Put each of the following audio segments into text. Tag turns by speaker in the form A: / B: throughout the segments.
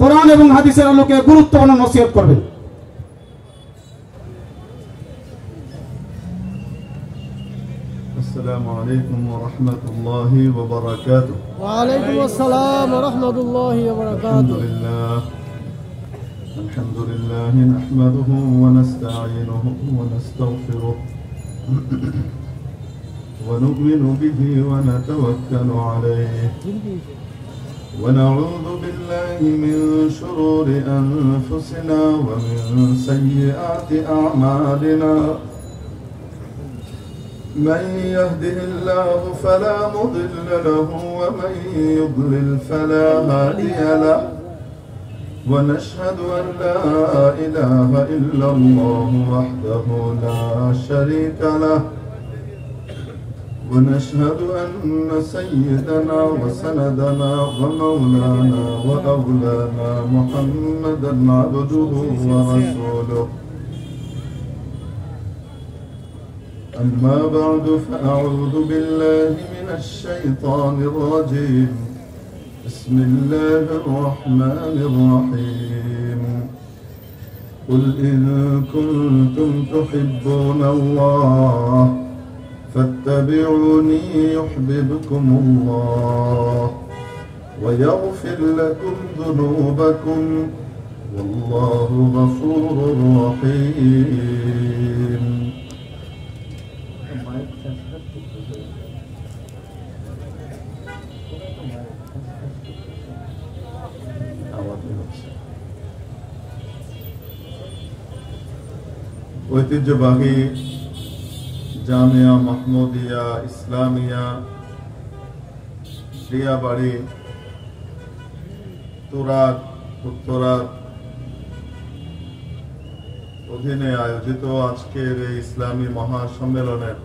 A: কোরআন এবং হাদিসের আলোকে গুরুত্বপূর্ণ নসিহত করবেন।
B: السلام عليكم ورحمة الله وبركاته.
C: وعليكم السلام ورحمة الله وبركاته.
B: الحمد لله نحمده ونستعينه ونستغفره ونؤمن به ونتوكل عليه ونعوذ بالله من شرور أنفسنا ومن سيئات أعمالنا من يهده الله فلا مضل له ومن يضلل فلا هادي له ونشهد أن لا إله إلا الله وحده لا شريك له ونشهد أن سيدنا وسندنا ومولانا وأولانا محمدا عبده ورسوله. أما بعد فأعوذ بالله من الشيطان الرجيم. بسم الله الرحمن الرحيم. قل إن كنتم تحبون الله فاتبعوني يحببكم الله ويغفر لكم ذنوبكم والله غفور رحيم. ঐতিহ্যবাহী জামিয়া মাহমুদিয়া ইসলামিয়া দিয়াবাড়ি তুরাগ উত্তরার অধীনে আয়োজিত আজকের এই ইসলামী মহাসম্মেলনের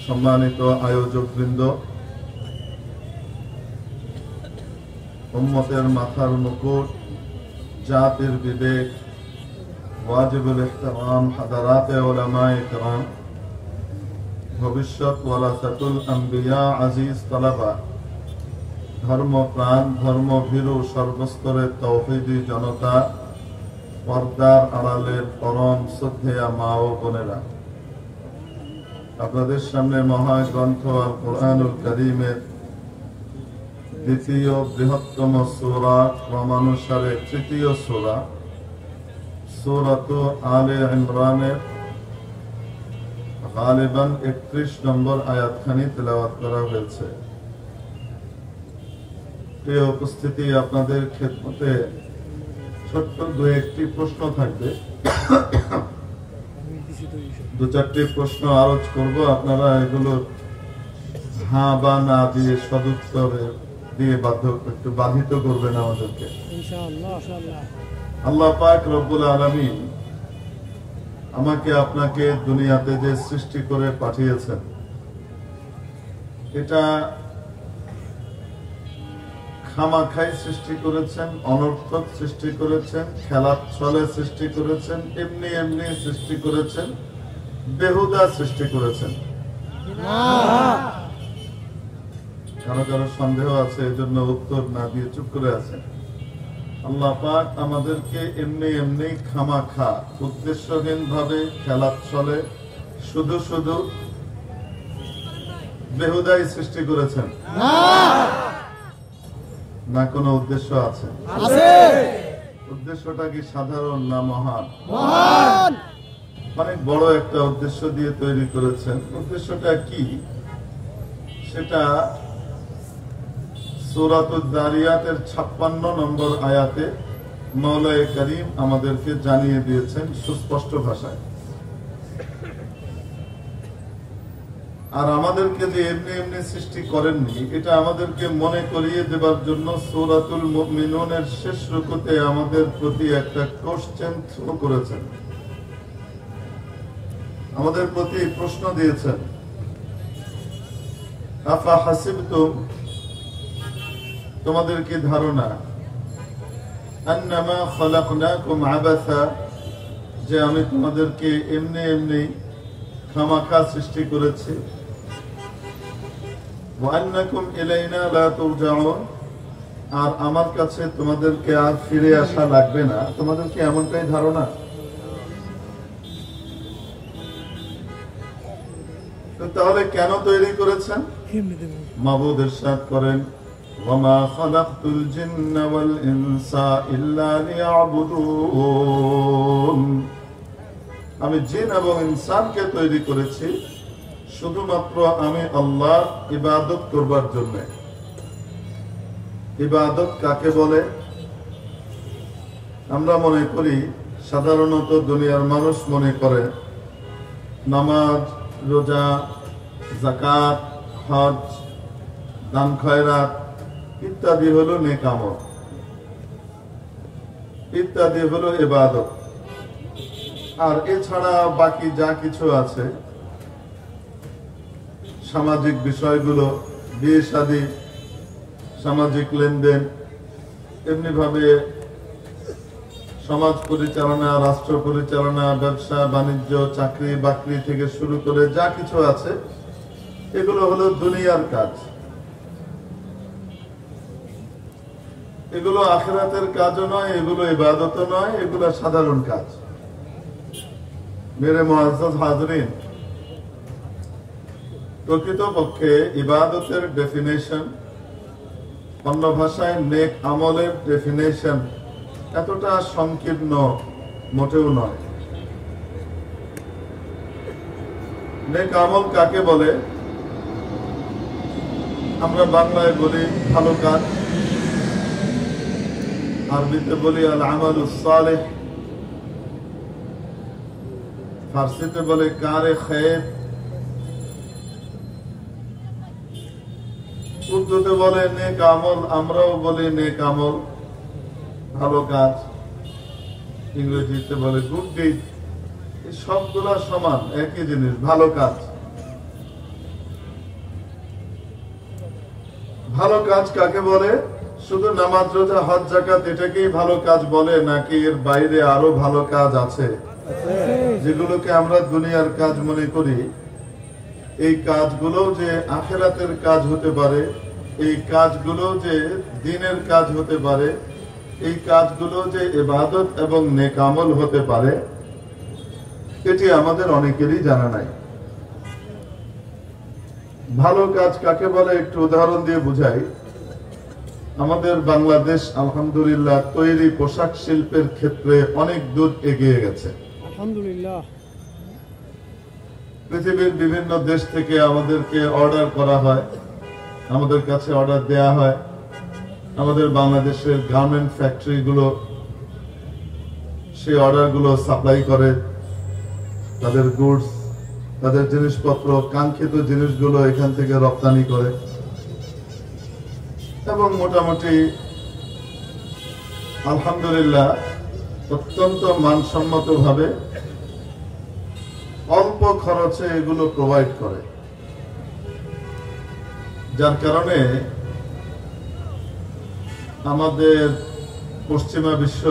B: সম্মানিত আয়োজকবৃন্দ, উম্মতের মাথার মুকুট, জাতির বিবেক, ওয়াজিবুল ইহতিরাম হাদারাতে উলামায়ে কিরাম, ভবিষ্যৎ ওয়ারাসাতুল আম্বিয়া, আজিজ তালাবা, ধর্মপ্রাণ ধর্মভীরু সর্বস্তরের তাওহীদি জনতা, পর্দার আড়ালের পরম শ্রদ্ধেয়া মা ও বোনেরা, আপনাদের সামনে মহাগ্রন্থ আল কুরআনুল কারীমের দ্বিতীয় বৃহত্তম সূরা, ক্রমানুসারে তৃতীয় সূরা, সূরাত আলে ইমরানের গালিবান 31 নম্বর আয়াতখানি তেলাওয়াত করা হয়েছে। প্রিয় উপস্থিতি, আপনাদের খেদমতে ছোট্ট দু একটি প্রশ্ন থাকবে, দু চারটি প্রশ্ন আরজ করব। আপনারা এগুলো হ্যাঁ বা না দিয়ে সদুত্তরে দিয়ে একটু বাধিত করবেন আমাদেরকে ইনশাআল্লাহ। আল্লাহ পাক রব্বুল আলামিন আমাকে আপনাকে দুনিয়াতে যে সৃষ্টি করে পাঠিয়েছেন, এটা খামাখাই সৃষ্টি করেছেন, অনর্থক সৃষ্টি করেছেন, খেলার ছলে সৃষ্টি করেছেন, এমনি এমনি সৃষ্টি করেছেন, বেহুদা সৃষ্টি করেছেন। কারো কারো সন্দেহ আছে, এই জন্য উত্তর না দিয়ে চুপ করে আছেন। আল্লাহ পাক আমাদেরকে এমনি এমনি খামাখা উদ্দেশ্যহীন ভাবে খেলার ছলে শুধু শুধু বেহুদাই সৃষ্টি করেছেন, না কোনো উদ্দেশ্য আছে? উদ্দেশ্যটা কি সাধারণ না মহান? অনেক বড় একটা উদ্দেশ্য দিয়ে তৈরি করেছেন। উদ্দেশ্যটা কি সেটা সূরাতুল যারিয়াতের 56 নম্বর আয়াতে মাওলায়ে কারীম আমাদেরকে জানিয়ে দিয়েছেন সুস্পষ্ট ভাষায়। আর আমাদেরকে যে এমনি এমনি সৃষ্টি করেননি, এটা আমাদেরকে মনে করিয়ে দেবার জন্য সূরাতুল মুমিনুনের শেষ রুকুতে আমাদের প্রতি একটা কোশ্চেন থ্রো করেছেন, আমাদের প্রতি প্রশ্ন দিয়েছেন। আফা হাসিবতুম, তোমাদের কি ধারণা, আন্নামা খালাকনাকুম আবাসা, যে আমি তোমাদেরকে এমনি এমনি খামাখা সৃষ্টি করেছি, ওয়া আন্নাকুম ইলাইনা লা তুরজাউন, আর আমার কাছে তোমাদেরকে আর ফিরে আসা লাগবে না, তোমাদের কি এমনটাই ধারণা? তাহলে কেন তৈরি করেছেন? মাবুদ ইরশাদ করেন, ওয়ামা খালাকতুল জিন্না ওয়াল ইনসা ইল্লা লিয়াবুদুন। আমি জিন এবং ইনসানকে তৈরি করেছি শুধুমাত্র আমি আল্লাহর ইবাদত করবার জন্য। ইবাদত কাকে বলে? আমরা মনে করি, সাধারণত দুনিয়ার মানুষ মনে করে নামাজ, রোজা, যাকাত, হজ, দান খয়রাত ইত্যাদি হলো নেক আমল, ইত্যাদি হলো ইবাদত। আর এছাড়া বাকি যা কিছু আছে, সামাজিক বিষয়গুলো, বিয়ে শাদী, সামাজিক লেনদেন, এমনি ভাবে সমাজ পরিচালনা, রাষ্ট্র পরিচালনা, ব্যবসা বাণিজ্য, চাকরি বাকরি থেকে শুরু করে যা কিছু আছে, এগুলো হলো দুনিয়ার কাজ। এগুলো আখিরাতের কাজও নয়, এগুলো ইবাদতও নয়, এগুলো সাধারণ কাজ। মেরে মুআজ্জাজ হাজরিন, প্রকৃতপক্ষে ইবাদতের ডেফিনেশন, অন্য ভাষায় নেক আমলের ডেফিনেশন এতটা সংকীর্ণ মোটেও নয়। নেক আমল কাকে বলে? আমরা বাংলায় বলি ভালো কাজ, আরবিতে বলি আল আমালুস সালেহ, ফার্সিতে বলে কারে খের, উর্দুতে বলে নেক আমল, আমরাও বলি নেক আমল, ভালো কাজ, ইংরেজিতে বলে গুড ডিড। সবগুলা সমান, একই জিনিস, ভালো কাজ। ভালো কাজ কাকে বলে? শুধু নামাজ, রোজা, হজ, যাকাত এটাকেই ভালো কাজ বলে, নাকি এর বাইরে আরো ভালো কাজ আছে যেগুলোকে আমরা দুনিয়ার কাজ মনে করি? এই কাজগুলো যে আখিরাতের কাজ হতে পারে, এই কাজগুলো যে দ্বীনের কাজ হতে পারে, এই কাজগুলো যে ইবাদত এবং নেক আমল হতে পারে, এটি আমাদের অনেকেরই জানা নাই। ভালো কাজ কাকে বলে একটু উদাহরণ দিয়ে বুঝাই। আমাদের বাংলাদেশ আলহামদুলিল্লাহ তৈরি পোশাক শিল্পের ক্ষেত্রে অনেক দূর এগিয়ে গেছে,
C: আলহামদুলিল্লাহ।
B: পৃথিবীর বিভিন্ন দেশ থেকে আমাদেরকে অর্ডার করা হয়, আমাদের কাছে অর্ডার দেয়া হয়। আমাদের বাংলাদেশের গার্মেন্ট ফ্যাক্টরি গুলো সেই অর্ডার গুলো সাপ্লাই করে, তাদের গুডস, তাদের জিনিসপত্র, কাঙ্ক্ষিত জিনিসগুলো এখান থেকে রপ্তানি করে এবং মোটামুটি আলহামদুলিল্লাহ অত্যন্ত মানসম্মত ভাবে অল্প খরচে এগুলো প্রোভাইড করে, যার কারণে আমাদের পশ্চিমা বিশ্ব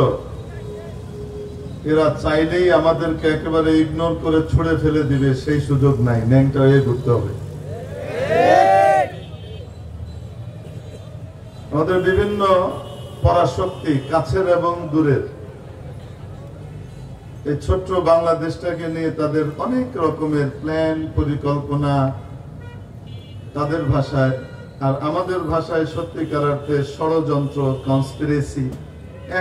B: এরা চাইলেই আমাদেরকে একেবারে ইগনোর করে ছুড়ে ফেলে দিবে সেই সুযোগ নাই, ন্যাংটা হয়ে ঘুরতে হবে। আমাদের বিভিন্ন পরাশক্তি কাছের এবং দূরের এই ছোট্ট বাংলাদেশটাকে নিয়ে তাদের অনেক রকমের প্ল্যান, পরিকল্পনা তাদের ভাষায়, আর আমাদের ভাষায় সত্যিকার অর্থে ষড়যন্ত্র, কনস্পিরেসি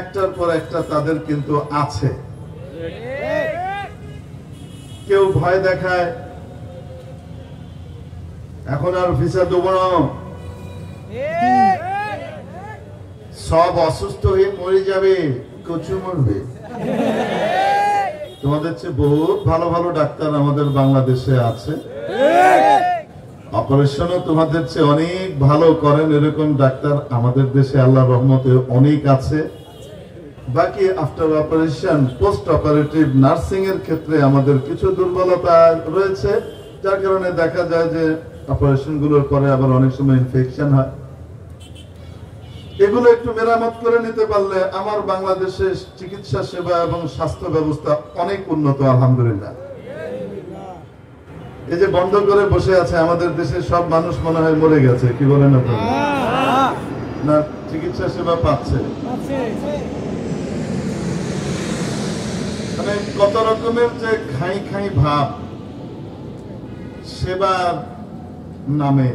B: একটার পর একটা তাদের কিন্তু আছে। কেউ ভয় দেখায়, এখন আর ভিসা দেবো না, সব অসুস্থ হয়ে মরে যাবে, কচু মরবে। তোমাদের চেয়ে বহুত ভালো ভালো ডাক্তার আমাদের বাংলাদেশে আছে, অপারেশনও তোমাদের চেয়ে অনেক ভালো করেন, এরকম ডাক্তার আমাদের দেশে আল্লাহর রহমতে অনেক আছে। বাকি after operation, post operative nursing এর ক্ষেত্রে আমাদের কিছু দুর্বলতা রয়েছে, যার কারণে দেখা যায় যে অপারেশন গুলোর পরে আবার অনেক সময় ইনফেকশন হয়। এগুলো একটু মেরামত করে নিতে পারলে আমার বাংলাদেশের চিকিৎসা সেবা এবং স্বাস্থ্য ব্যবস্থা অনেক উন্নত আলহামদুলিল্লাহ। এই যে বন্ধ করে বসে আছে আমাদের দেশের সব মানুষ মনে হয় মরে গেছে, কি বলেন আপনারা? না, ঠিক চিকিৎসা সেবা পাচ্ছে? মানে কত রকমের যে খাই খাই ভাব সেবার নামে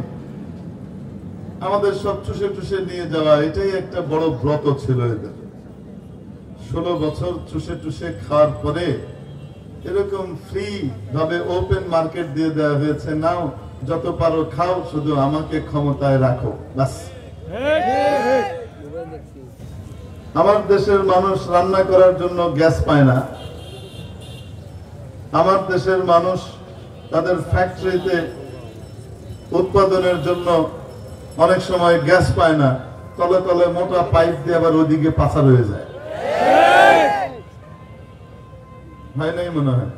B: আমাদের সব চুষে চুষে নিয়ে যাওয়া, এটাই একটা বড় ব্রত ছিল এদের। 16 বছর চুষে চুষে খাওয়ার পরে এরকম ফ্রি ভাবে ওপেন মার্কেট দিয়ে দেওয়া হয়েছে, নাও যত পারো খাও, শুধু আমাকে ক্ষমতায় রাখো, বাস। আমার দেশের মানুষ রান্না করার জন্য গ্যাস পায় না, আমার দেশের মানুষ তাদের ফ্যাক্টরিতে উৎপাদনের জন্য অনেক সময় গ্যাস পায় না, তলে তলে মোটা পাইপ দিয়ে আবার ওদিকে পাচার হয়ে যায়, হয় নাই মনে হয়?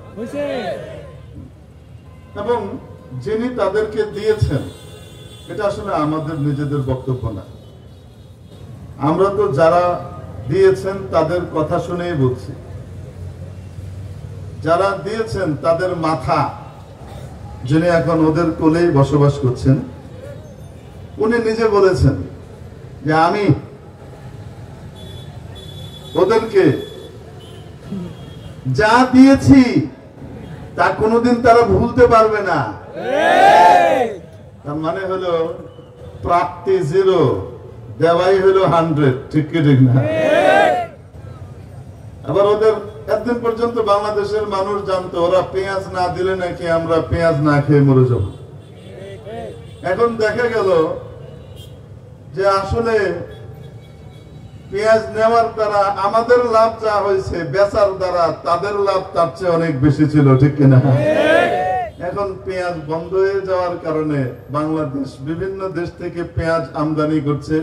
B: এবং যিনি তাদেরকে দিয়েছেন এটা আসলে আমাদের নিজেদের বক্তব্য না, আমরা তো যারা দিয়েছেন তাদের কথা শুনেই বলছি। যারা দিয়েছেন তাদের মাথা, যিনি এখন ওদের কোলেই বসবাস করছেন, উনি নিজে বলেছেন যে আমি ওদেরকে যা দিয়েছি তা কোনোদিন তারা ভুলতে পারবে না। তার মানে হলো প্রাপ্তি 0, দেওয়াই হলো 100, ঠিক কি ঠিক না? আবার ওদের একদিন পর্যন্ত বাংলাদেশের মানুষ জানতো ওরা পেঁয়াজ না দিলে নাকি আমরা পেঁয়াজ না খেয়ে মরে যাব। এখন দেখা গেল যে আসলে পেঁয়াজ নেওয়ার দ্বারা আমাদের লাভ যা হয়েছে, বেচার দ্বারা তাদের লাভ তার চেয়ে অনেক বেশি ছিল, ঠিক কিনা? এখন পেঁয়াজ বন্ধ হয়ে যাওয়ার কারণে বাংলাদেশ বিভিন্ন দেশ থেকে পেঁয়াজ আমদানি করছে,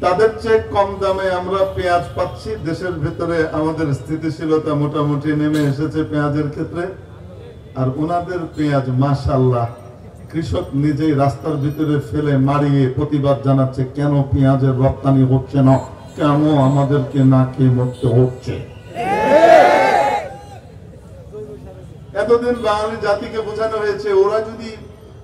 B: তাদের চেয়ে কম দামে আমরা পেঁয়াজ পাচ্ছি। দেশের ভিতরে আমাদের স্থিতিশীলতা মোটামুটি নেমে এসেছে পেঁয়াজের ক্ষেত্রে। আর ওনাদের পেঁয়াজ মাশাআল্লাহ কৃষক নিজেই রাস্তার ভিতরে ফেলে মারিয়ে প্রতিবাদ জানাচ্ছে, কেন পেঁয়াজের রপ্তানি হচ্ছে না, কেন আমাদেরকে না খেয়ে মরতে হচ্ছে। এতদিন বাঙালি জাতিকে বোঝানো হয়েছে ওরা যদি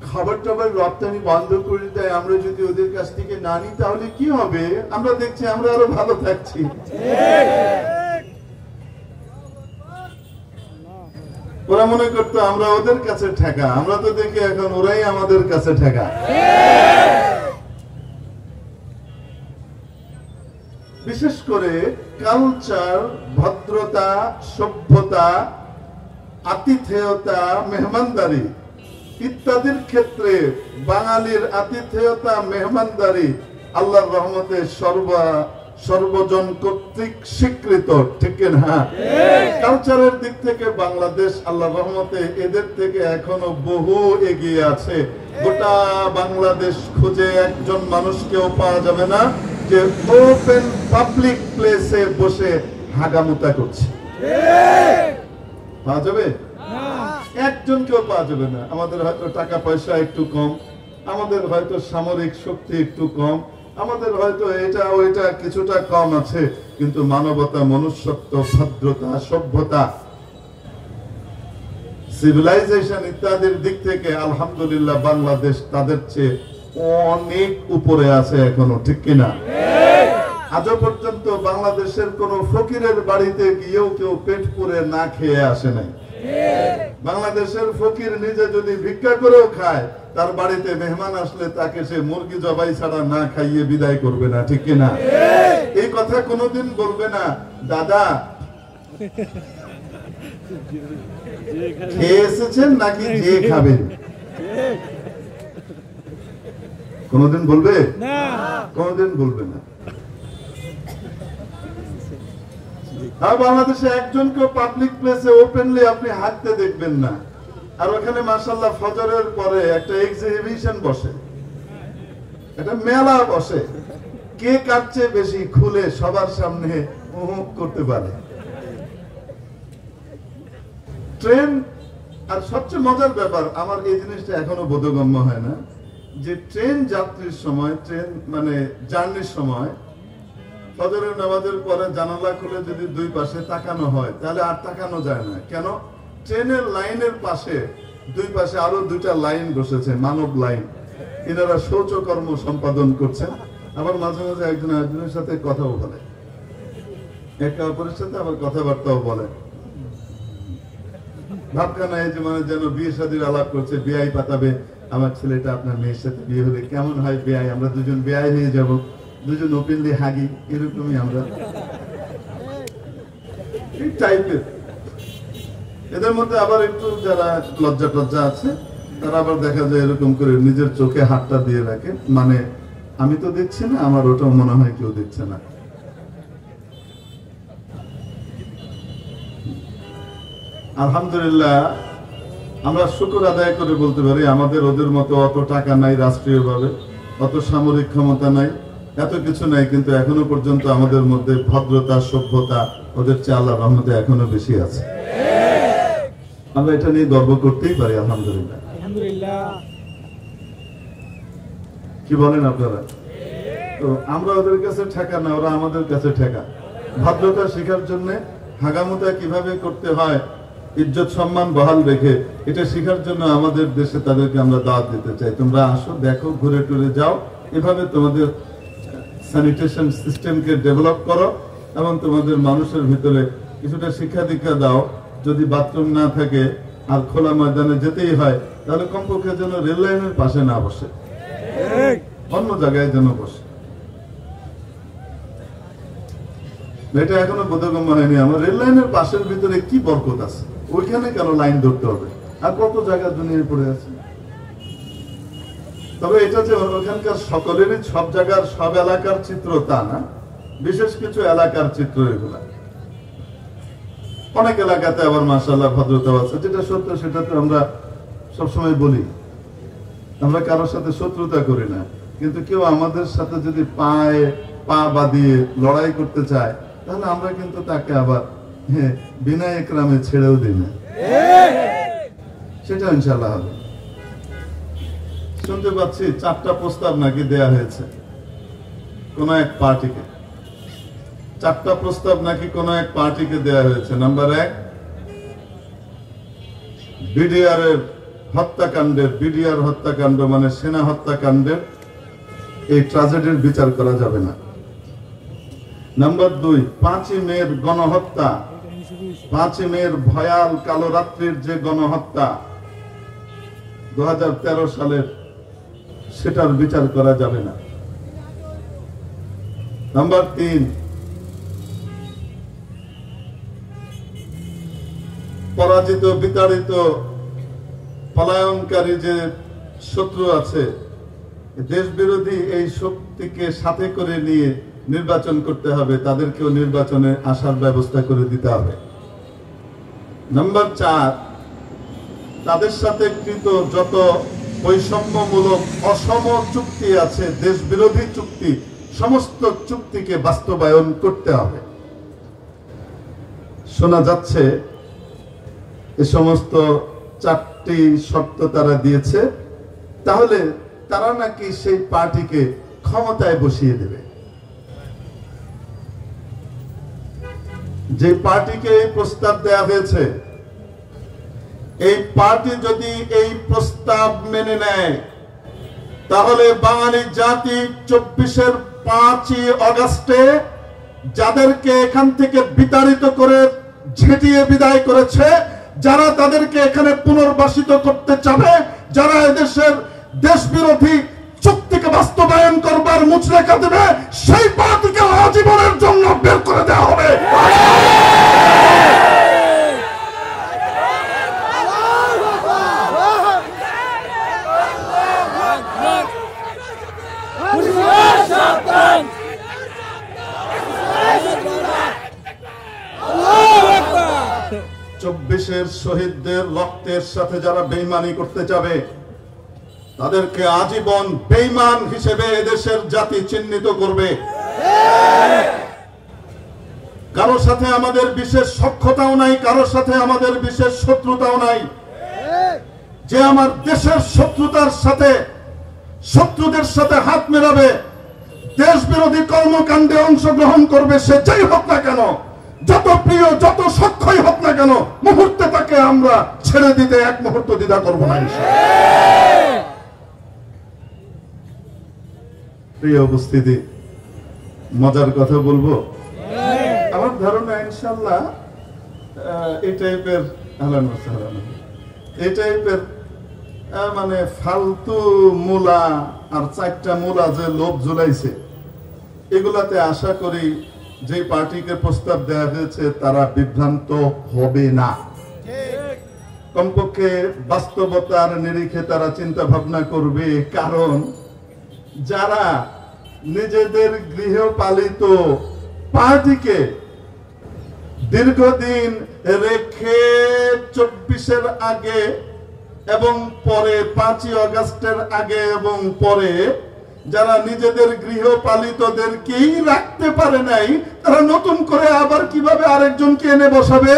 B: খাবার টাবার রপ্তানি বন্ধ করে দেয়, আমরা যদি ওদের কাছ থেকে না নিই তাহলে কি হবে, আমরা দেখছি আমরা আরো ভালো থাকছি। ওরা মনে করতো আমরা ওদের কাছে ঠেকা, আমরা তো দেখি এখন ওরাই আমাদের কাছে ঠেকা। বিশেষ করে কালচার, ভদ্রতা, সভ্যতা, আতিথেয়তা, মেহমানদারি ইত্যাদির ক্ষেত্রে বাঙালির আতিথেয়তা, মেহমানদারি আল্লাহর রহমতে সর্বজন কর্তৃক স্বীকৃত, ঠিক না? কালচারের দিক থেকে বাংলাদেশ আল্লাহর রহমতে এদের থেকে এখনো বহু এগিয়ে আছে। গোটা বাংলাদেশ খুঁজে একজন মানুষকেও পাওয়া যাবে না যে ওপেন পাবলিক প্লেসে বসে হাগামুতা করছে, পাওয়া যাবে? একজনকেও পাওয়া যাবে না। আমাদের হয়তো টাকা পয়সা একটু কম, আমাদের হয়তো সামরিক শক্তি একটু কম, আমাদের হয়তো এটা ওইটা কিছুটা কম আছে, কিন্তু মানবতা, মনুষ্যত্ব, ভদ্রতা, সভ্যতা, সিভিলাইজেশন ইত্যাদির দিক থেকে আলহামদুলিল্লাহ বাংলাদেশ তাদের চেয়ে অনেক উপরে আছে এখনো, ঠিক কিনা? আজও পর্যন্ত বাংলাদেশের কোন ফকিরের বাড়িতে গিয়েও কেউ পেট পুরে না খেয়ে আসে নাই। বাংলাদেশের ফকির নিজে যদি ভিক্ষা করেও খায়, তার বাড়িতে মেহমান আসলে তাকে সে মুরগি জবাই ছাড়া না খাইয়ে বিদায় করবে না, ঠিক কিনা? এই কথা কোনোদিন বলবে না দাদা খেয়ে এসেছেন নাকি যে খাবেন, কোনোদিন বলবে না, কোনোদিন বলবে না। আর বাংলাদেশে একজনকে পাবলিক প্লেসে ওপেনলি আপনি হাঁটতে দেখবেন না। আর ওখানে মাশাআল্লাহ ফজরের পরে একটা এক্সিবিশন বসে, একটা মেলা বসে, কে কাটছে বেশি খুলে সবার সামনে করতে পারে। ট্রেন, আর সবচেয়ে মজার ব্যাপার আমার এই জিনিসটা এখনো বোধগম্য হয় না, যে ট্রেন যাত্রীর সময়, ট্রেন মানে জার্নির সময় ফজরের নামাজের পরে জানালা খুলে যদি দুই পাশে তাকানো হয় তাহলে আর তাকানো যায় না। কেন? ট্রেনের লাইনের পাশে দুই পাশে আরো দুইটা লাইন বসেছে, মানব লাইন। এনারা শৌচকর্ম সম্পাদন করছেন। আবার মাঝে মাঝে একজন আরেকজনের সাথে কথাও বলে, একে অপরের সাথে আবার কথাবার্তাও বলে। ভাবখানা এই যে মানে যেন বিয়ে শাদীর আলাপ করছে, বিয়াই পাতাবে, আমার ছেলেটা আপনার মেয়ের সাথে বিয়ে হলে কেমন হয় বিয়াই, আমরা দুজন বিয়াই হয়ে যাব, দুজন ওপেনলি হাগি, এরকমই আমরা এই টাইপের। এদের মধ্যে আবার একটু যারা লজ্জা টজ্জা আছে তারা আবার দেখা যায় এরকম করে নিজের চোখে হাতটা দিয়ে রাখে, মানে আমি তো দেখছি না, আমার ওটাও মনে হয় কেউ দেখছে না। আলহামদুলিল্লাহ আমরা শুকর আদায় করে বলতে পারি আমাদের ওদের মতো অত টাকা নাই, রাষ্ট্রীয়ভাবে অত সামরিক ক্ষমতা নাই, এত কিছু নাই, কিন্তু এখনো পর্যন্ত আমাদের মধ্যে ভদ্রতা, সভ্যতা ওদের চেয়ে আল্লাহর রহমতে এখনো বেশি আছে। আমরা এটা নিয়ে গর্ব করতেই পারি আলহামদুলিল্লাহ। কি বলেন আপনারা? তো আমরা ওদের কাছে ঠেকা না, ওরা আমাদের কাছে ঠেকা। ভদ্রতা শেখার জন্য হাগামুতা কিভাবে করতে হয়, ইজ্জত সম্মান বহাল রেখে, এটা শেখার জন্য আমাদের দেশে তাদেরকে আমরা দাওয়াত দিতে চাই। তোমরা আসো, দেখো, ঘুরে টুরে যাও, এভাবে তোমাদের স্যানিটেশন সিস্টেমকে ডেভেলপ করো এবং তোমাদের মানুষের ভিতরে কিছুটা শিক্ষা দীক্ষা দাও। যদি বাথরুম না থাকে আর খোলা ময়দানে যেতেই হয়, তাহলে কমপক্ষে যেন রেল লাইনের পাশে না বসে, অন্য জায়গায় যেন বসে। এটা এখনো বোধগম্য হয়নি আমার। রেল লাইনের পাশের ভিতরে কি বরকত আছে, ওইখানে কেন লাইন ধরতে হবে? আর কত জায়গা দুনিয়ায় পড়ে আছে। তবে এটা যে ওখানকার সকলেরই সব জায়গার সব এলাকার চিত্র তা না, বিশেষ কিছু এলাকার চিত্র এগুলা। অনেক এলাকাতে আবার মাশাআল্লাহ ভদ্রতা আছে, যেটা সত্য সেটা তো আমরা সবসময় বলি। আমরা কারোর সাথে শত্রুতা করি না, কিন্তু কেউ আমাদের সাথে যদি পায়ে পা বাঁধিয়ে লড়াই করতে চায়, তাহলে আমরা কিন্তু তাকে আবার বিনা একরামে ছেড়েও দিই না। সেটা ইনশাআল্লাহ হবে। শুনতে পাচ্ছি 4টা প্রস্তাব নাকি দেয়া হয়েছে কোন এক পার্টিকে। 4টা প্রস্তাব নাকি কোন এক পার্টিকে দেয়া হয়েছে। নাম্বার 1, বিডিআর এর হত্যাকাণ্ডের, বিডিআর হত্যাকাণ্ড মানে সেনা হত্যাকাণ্ডের এই ট্র্যাজেডির বিচার করা যাবে না। নাম্বার 2, 5ই মের গণহত্যা, 5ই মের ভয়াল কালো রাত্রির যে গণহত্যা 2013 সালের, সেটার বিচার করা যাবে না। নাম্বার 3, পরাজিত, বিতাড়িত, পলায়নকারী যে শত্রু আছে, দেশ বিরোধী এই শক্তিকে সাথে করে নিয়ে নির্বাচন করতে হবে, তাদেরকেও নির্বাচনে আসার ব্যবস্থা করে দিতে হবে। নাম্বার 4, তাদের সাথে কৃত যত বৈষম্যমূলক অসম চুক্তি আছে, দেশ বিরোধী চুক্তি, সমস্ত চুক্তিকে বাস্তবায়ন করতে হবে। শোনা যাচ্ছে এ সমস্ত 4টি শর্ত তারা দিয়েছে, তাহলে তারা নাকি সেই পার্টিকে ক্ষমতায় বসিয়ে দেবে। যে পার্টিকে এই প্রস্তাব দেয়া হয়েছে, এই পার্টি যদি এই প্রস্তাব মেনে নেয়, তাহলে বাঙালি জাতি 24-এর 5ই আগস্টে যাদেরকে এখান থেকে বিতাড়িত করে ঝেঁটিয়ে বিদায় করেছে, যারা তাদেরকে এখানে পুনর্বাসিত করতে চাবে, যারা এদেশের দেশ বিরোধী চুক্তিকে বাস্তবায়ন করবার মুচলেখা দেবে, সেই পার্টিকে আজীবনের জন্য বের করে দেওয়া হবে। চব্বিশের শহীদদের রক্তের সাথে যারা বেঈমানি করতে যাবে, তাদেরকে আজীবন বেঈমান হিসেবে এদেশের জাতি চিহ্নিত করবে। কারোর সাথে আমাদের বিশেষ সখ্যতাও নাই, কারোর সাথে আমাদের বিশেষ শত্রুতাও নাই। যে আমার দেশের শত্রুতার সাথে, শত্রুদের সাথে হাত মেলাবে, দেশ বিরোধী কর্মকাণ্ডে অংশগ্রহণ করবে, সে যাই হোক না কেন, যত প্রিয় যত সখ্যই হোক না কেন, মুহূর্তে তাকে আমরা ছেড়ে দিতে এক মুহূর্ত দ্বিধা করবো না। প্রিয় উপস্থিতি, মজার কথা বলবো। আমার ধারণা ইনশাল্লাহ এই টাইপের এই টাইপের মানে ফালতু মূলা আর 4টা মূলা যে লোভ ঝুলাইছে, এগুলাতে আশা করি যে পার্টিকে প্রস্তাব দেওয়া হয়েছে তারা বিভ্রান্ত হবে না। কমপক্ষে বাস্তবতার নিরিখে তারা চিন্তা ভাবনা করবে। কারণ যারা নিজেদের গৃহপালিত পার্টিকে দীর্ঘদিন রেখে 24-এর আগে এবং পরে 5ই আগস্টের আগে এবং পরে যারা নিজেদের গৃহপালিতদেরকেই রাখতে পারে নাই, তারা নতুন করে আবার কিভাবে আরেকজনকে এনে বসাবে?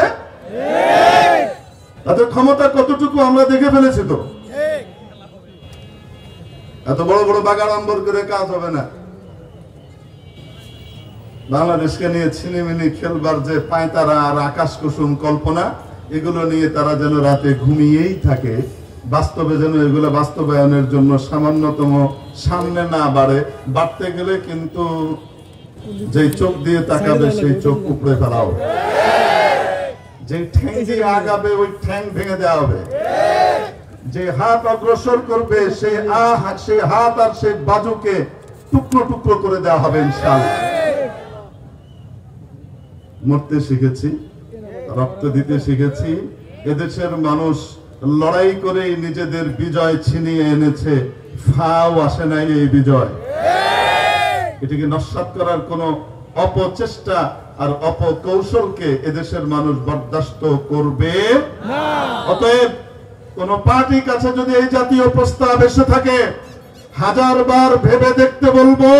B: তাদের ক্ষমতা কতটুকু আমরা দেখে ফেলেছি। তো এত বড় বড় বাগাড়ম্বর করে কাজ হবে না। বাংলাদেশকে নিয়ে ছিনিমিনি খেলবার যে পায়তারা আর আকাশ কুসুম কল্পনা, এগুলো নিয়ে তারা যেন রাতে ঘুমিয়েই থাকে। বাস্তবে যেন এগুলো বাস্তবায়নের জন্য সামান্যতম সামনে না বাড়ে। বাড়তে গেলে কিন্তু যে চোখ দিয়ে তাকাবে সেই চোখ উপড়ে ফেলা হবে, যে ঠ্যাং দিয়ে আগাবে ওই ঠ্যাং ভেঙে দেওয়া হবে, যে হাত অগ্রসর করবে সেই হাত আর সেই বাজুকে টুকরো টুকরো করে দেওয়া হবে ইনশাআল্লাহ। মরতে শিখেছি, রক্ত দিতে শিখেছি। এদেশের মানুষ লড়াই করে নিজেদের বিজয় ছিনিয়ে এনেছে, ফাও আসে নাই এই বিজয়। এটিকে নস্যাৎ করার কোন অপচেষ্টা আর অপকৌশলকে এদেশের মানুষ বরদাস্ত করবে না। অতএব কোন পার্টির কাছে যদি এই জাতীয় প্রস্তাব এসে থাকে, 1000বার ভেবে দেখতে বলবো।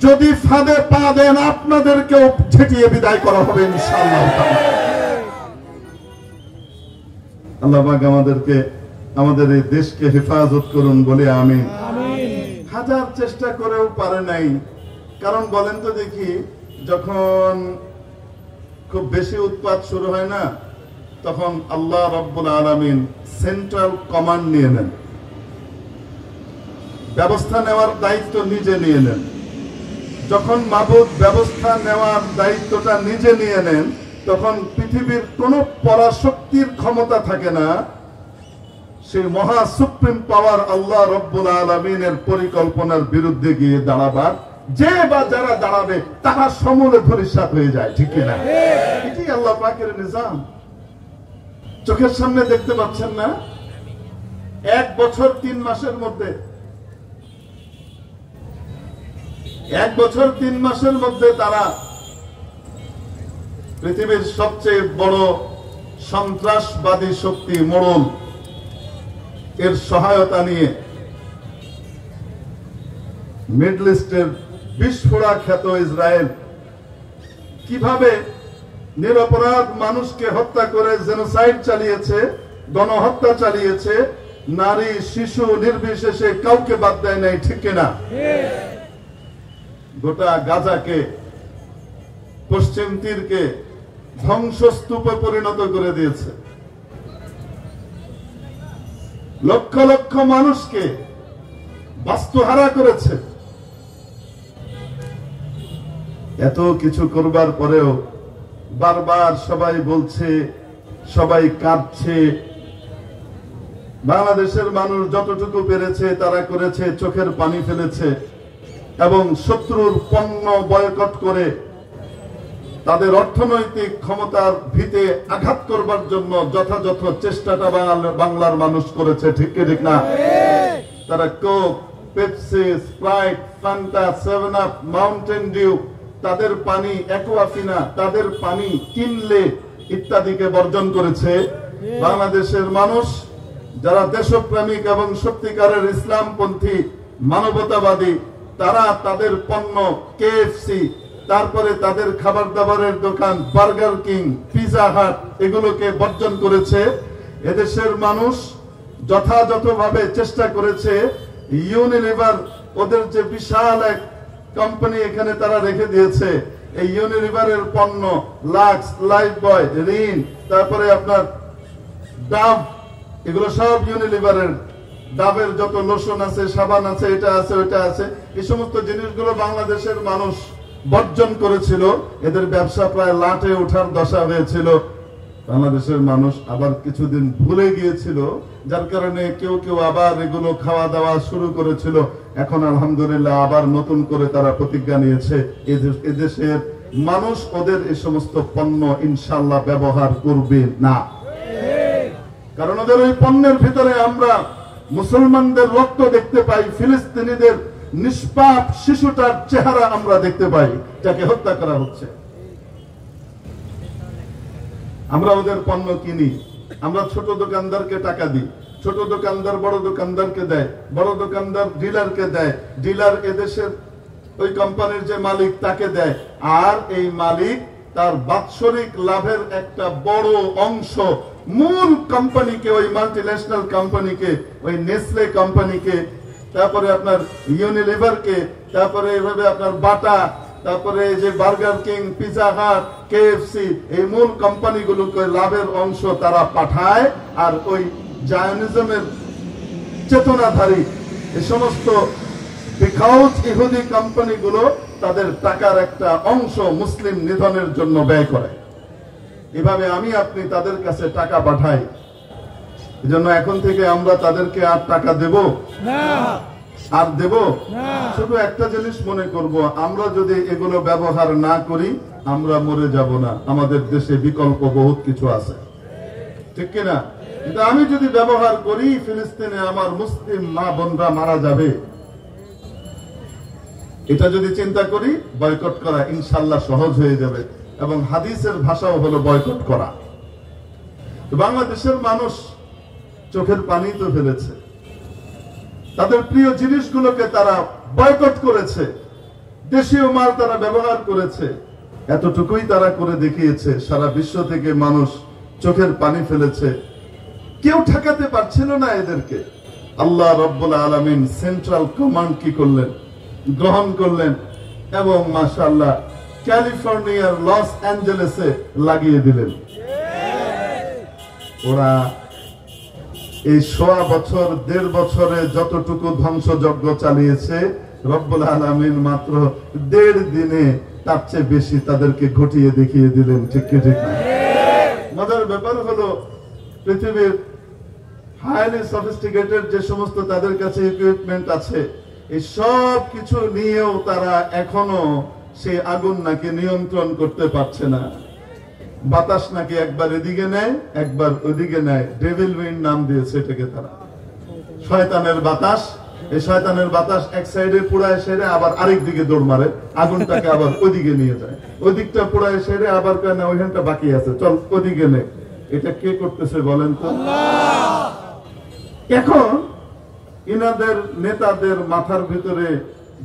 B: যদি ফাঁদে পা দেন, আপনাদেরকেও ঝেঁটিয়ে বিদায় করা হবে ইনশাআল্লাহ। আল্লাহ পাক আমাদেরকে, আমাদের এই দেশকে হেফাজত করুন বলে আমিন। হাজার চেষ্টা করেও পারে নাই। কারণ বলেন তো দেখি, যখন খুব বেশি উৎপাত শুরু হয় না, তখন আল্লাহ রাব্বুল আলামিন সেন্ট্রাল কমান্ড নিয়ে নেন, ব্যবস্থা নেওয়ার দায়িত্ব নিজে নিয়ে নেন। যখন মাবুদ ব্যবস্থা নেওয়ার দায়িত্বটা নিজে নিয়ে নেন, তখন পৃথিবীর কোন পরাশক্তির ক্ষমতা থাকে না সেই মহা সুপ্রিম পাওয়ার আল্লাহ রাব্বুল আলামিনের পরিকল্পনার বিরুদ্ধে গিয়ে দাঁড়াবার। যে বা যারা দাঁড়াবে তারা সমূলে ধূলিসাৎ হয়ে যায়, ঠিক কিনা? এটি আল্লাহ পাকের নিজাম। চোখের সামনে দেখতে পাচ্ছেন না? 1 বছর 3 মাসের মধ্যে, 1 বছর 3 মাসের মধ্যে তারা পৃথিবীর সবচেয়ে বড় সন্ত্রাসবাদী শক্তি মোড়ল এর সহায়তা নিয়ে মিডল ইস্টের বিস্ফোরা খ্যাত ইসরায়েল কিভাবে নিরপরাধ মানুষকে হত্যা করে জেনোসাইড চালিয়েছে, গণহত্যা চালিয়েছে, নারী শিশু নির্বিশেষে কাউকে বাদ দেয় নাই, ঠিক কিনা? গোটা গাজাকে, পশ্চিম তীরকে ধ্বংসস্তূপে পরিণত করে দিয়েছে। লক্ষ লক্ষ মানুষকে বাস্তুহারা করেছে। এত কিছু করবার পরেও বারবার সবাই বলছে, সবাই কাঁদছে। বাংলাদেশের মানুষ যতটুকু পেরেছে তারা করেছে, চোখের পানি ফেলেছে এবং শত্রুর পণ্য বয়কট করে তাদের অর্থনৈতিক ক্ষমতার ভিতে আঘাত করবার জন্য যথাযথ চেষ্টাটা বাংলার মানুষ করেছে, ঠিক কি ঠিক না? তারা Coke, Pepsi, Sprite, Fanta, 7 up, Mountain Dew, তাদের পানি, অ্যাকোয়াফিনা, তাদের পানি কিনলে ইত্যাদিকে বর্জন করেছে। বাংলাদেশের মানুষ যারা দেশপ্রেমিক এবং সত্যিকারের ইসলামপন্থী মানবতাবাদী, তারা তাদের পণ্য কেএফসি, তারপরে তাদের খাবার দাবারের দোকান বার্গার কিং, পিজা হাট, এগুলোকে বর্জন করেছে। এদেশের মানুষ যথাযথভাবে চেষ্টা করেছে। ইউনিলিভার, ওদের যে বিশাল এক কোম্পানি এখানে তারা রেখে দিয়েছে, এই ইউনিলিভারের পণ্য লাক্স, লাইফ বয়, রিন, তারপরে আপনার ডাভ, এগুলো সব ইউনিলিভারের ডাবের যত লোশন আছে, সাবান আছে, এটা আছে, ওইটা আছে, এই সমস্ত জিনিসগুলো বাংলাদেশের মানুষ বর্জন করেছিল। এদের ব্যবসা প্রায় লাটে ওঠার দশা হয়েছিল। বাংলাদেশের মানুষ আবার কিছুদিন ভুলে গিয়েছিল, যার কারণে কেউ কেউ আবার এগুলো খাওয়া দাওয়া শুরু করেছিল। এখন আলহামদুলিল্লাহ আবার নতুন করে তারা প্রতিজ্ঞা নিয়েছে, এদেশের মানুষ ওদের এই সমস্ত পণ্য ইনশাআল্লাহ ব্যবহার করবে না। কারণ ওদের ওই পণ্যের ভিতরে আমরা মুসলমানদের রক্ত দেখতে পাই, ফিলিস্তিনিদের নিষ্পাপ শিশুটার চেহারা আমরা দেখতে পাই, যাকে হত্যা করা হচ্ছে। আমরা ওদের পণ্য কিনি, আমরা ছোট দোকানদারকে টাকা দিই, ছোট দোকানদার বড় দোকানদারকে দেয়, বড় দোকানদার ডিলারকে দেয়, ডিলার এদেশের ওই কোম্পানির যে মালিক তাকে দেয়, আর এই মালিক তার বাৎসরিক লাভের একটা বড় অংশ মূল কোম্পানিকে, ওই মাল্টিন্যাশনাল কোম্পানিকে, ওই নেসলে কোম্পানিকে, তারপরে আপনার ইউনিলিভারকে, তারপরে এইভাবে আপনার বাটা, তারপরে এই যে বার্গার কিং, পিজা হাট, কেএফসি, এই মূল কোম্পানিগুলোকে লাভের অংশ তারা পাঠায়। আর ওই জায়নিজমের চেতনাধারী এই সমস্ত বিখাউজ ইহুদি কোম্পানিগুলো তাদের টাকার একটা অংশ মুসলিম নিধনের জন্য ব্যয় করে। এভাবে আমি আপনি তাদের কাছে টাকা পাঠাই। এজন্য এখন থেকে আমরা তাদেরকে আর টাকা দেব না, আর দেব না। শুধু একটা জিনিস মনে করব, আমরা যদি এগুলো ব্যবহার না করি আমরা মরে যাব না। আমাদের দেশে বিকল্প বহুত কিছু আছে, ঠিক কিনা? কিন্তু আমি যদি ব্যবহার করি, ফিলিস্তিনে আমার মুসলিম মা বোনরা মারা যাবে, এটা যদি চিন্তা করি, বয়কট করা ইনশাআল্লাহ সহজ হয়ে যাবে। এবং হাদিসের ভাষাও হলো বয়কট করা। বাংলাদেশের মানুষ চোখের পানি তো ফেলেছে, তাদের প্রিয় জিনিসগুলোকে তারা বয়কট করেছে, দেশীয় মাল তারা ব্যবহার করেছে। এতটুকুই তারা করে দেখিয়েছে, সারা বিশ্ব থেকে মানুষ চোখের পানি ফেলেছে। কেউ ঠেকাতে পারছিল না এদেরকে। আল্লাহ রাব্বুল আলামিন সেন্ট্রাল কমান্ড কি করলেন? গ্রহণ করলেন এবং মাশাআল্লাহ ক্যালিফোর্নিয়ার লস অ্যাঞ্জেলেসে লাগিয়ে দিলেন। ওরা এই 1.5 বছর 1.5 বছরে যতটুকু ধ্বংসযজ্ঞ চালিয়েছে, রব্বুল আলামিন মাত্র 1.5 দিনে তার চেয়ে বেশি তাদেরকে ঘটিয়ে দেখিয়ে দিলেন। ঠিক কি ঠিক না? মজার ব্যাপার হলো, পৃথিবীর হাইলি সফিস্টিকেটেড যে সমস্ত তাদের কাছে ইকুইপমেন্ট আছে, এই সব কিছু নিয়েও তারা এখনো সেই আগুন নাকি নিয়ন্ত্রণ করতে পারছে না। বাতাস নাকি একবার এদিকে নেয়, একবার ওদিকে নেয়। ডেভিল উইন্ড নাম দিয়েছে এটাকে তারা, শয়তানের বাতাস। এই শয়তানের বাতাস এক সাইডে পুড়ায় সেরে আবার আরেক দিকে দৌড় মারে, আগুনটাকে আবার ওইদিকে নিয়ে যায়। ওই দিকটা পুড়ায় সেরে আবার কেন ওইখানটা বাকি আছে, চল ওদিকে নে। এটা কে করতেছে বলেন তো? এখন ইনাদের নেতাদের মাথার ভিতরে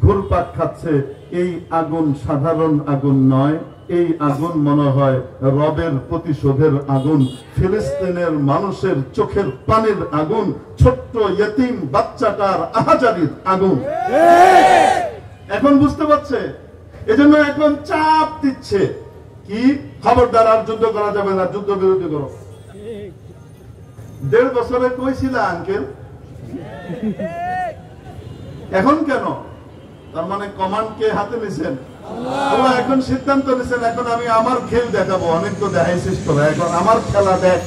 B: ঘুরপাক খাচ্ছে, এই আগুন সাধারণ আগুন নয়, এই আগুন মনে হয় রবের প্রতিশোধের আগুন, ফিলিস্তিনের মানুষের চোখের পানির আগুন, ছোট্ট ইয়তিম বাচ্চাটার আহাজারির আগুন। এখন বুঝতে পারছে, এজন্য এখন চাপ দিচ্ছে কি, খবরদার আর যুদ্ধ করা যাবে না, যুদ্ধ বিরতি করো। 1.5 বছরে কইছিল আঙ্কেল, এখন কেন? তার মানে কমান্ড কে হাতে নিছেন? আল্লাহ এখন সিদ্ধান্ত নিছেন, এখন আমি আমার খেল দেখাবো। অনেক তো দেখাইছিস তোরা, এখন আমার খেলা দেখ।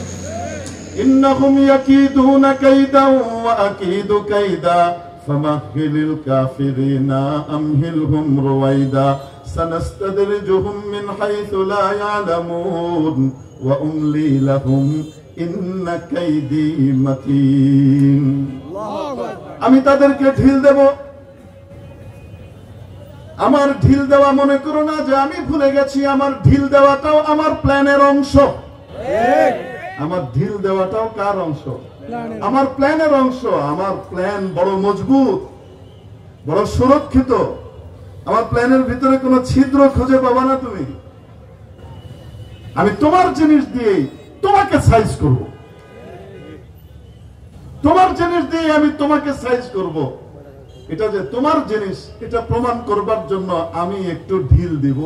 B: ইন্নাহুম ইয়াকিদুনা কাইদা ওয়া আকিদু কাইদা ফামাহিলিল কাফিরিনা আমহিলহুম রুওয়াইদা সানাস্তাদরিজুহুম মিন হাইথু লা ইয়ালামুন ওয়া উমলি লাহুম ইন্না কাইদি মাতিন। আমি তাদেরকে ঢিল দেব। আমার ঢিল দেওয়া মনে করো না যে আমি ভুলে গেছি, আমার ঢিল দেওয়াটাও আমার প্ল্যানের অংশ। আমার ঢিল দেওয়াটাও কার অংশ? আমার প্ল্যানের অংশ। আমার প্ল্যান বড় মজবুত, বড় সুরক্ষিত। আমার প্ল্যানের ভিতরে কোনো ছিদ্র খুঁজে পাবা না তুমি। আমি তোমার জিনিস দিয়েই তোমাকে সাইজ করব, তোমার জিনিস দিয়ে আমি তোমাকে সাইজ করব। এটা যে তোমার জিনিস, এটা প্রমাণ করবার জন্য আমি একটু ঢিল দিব।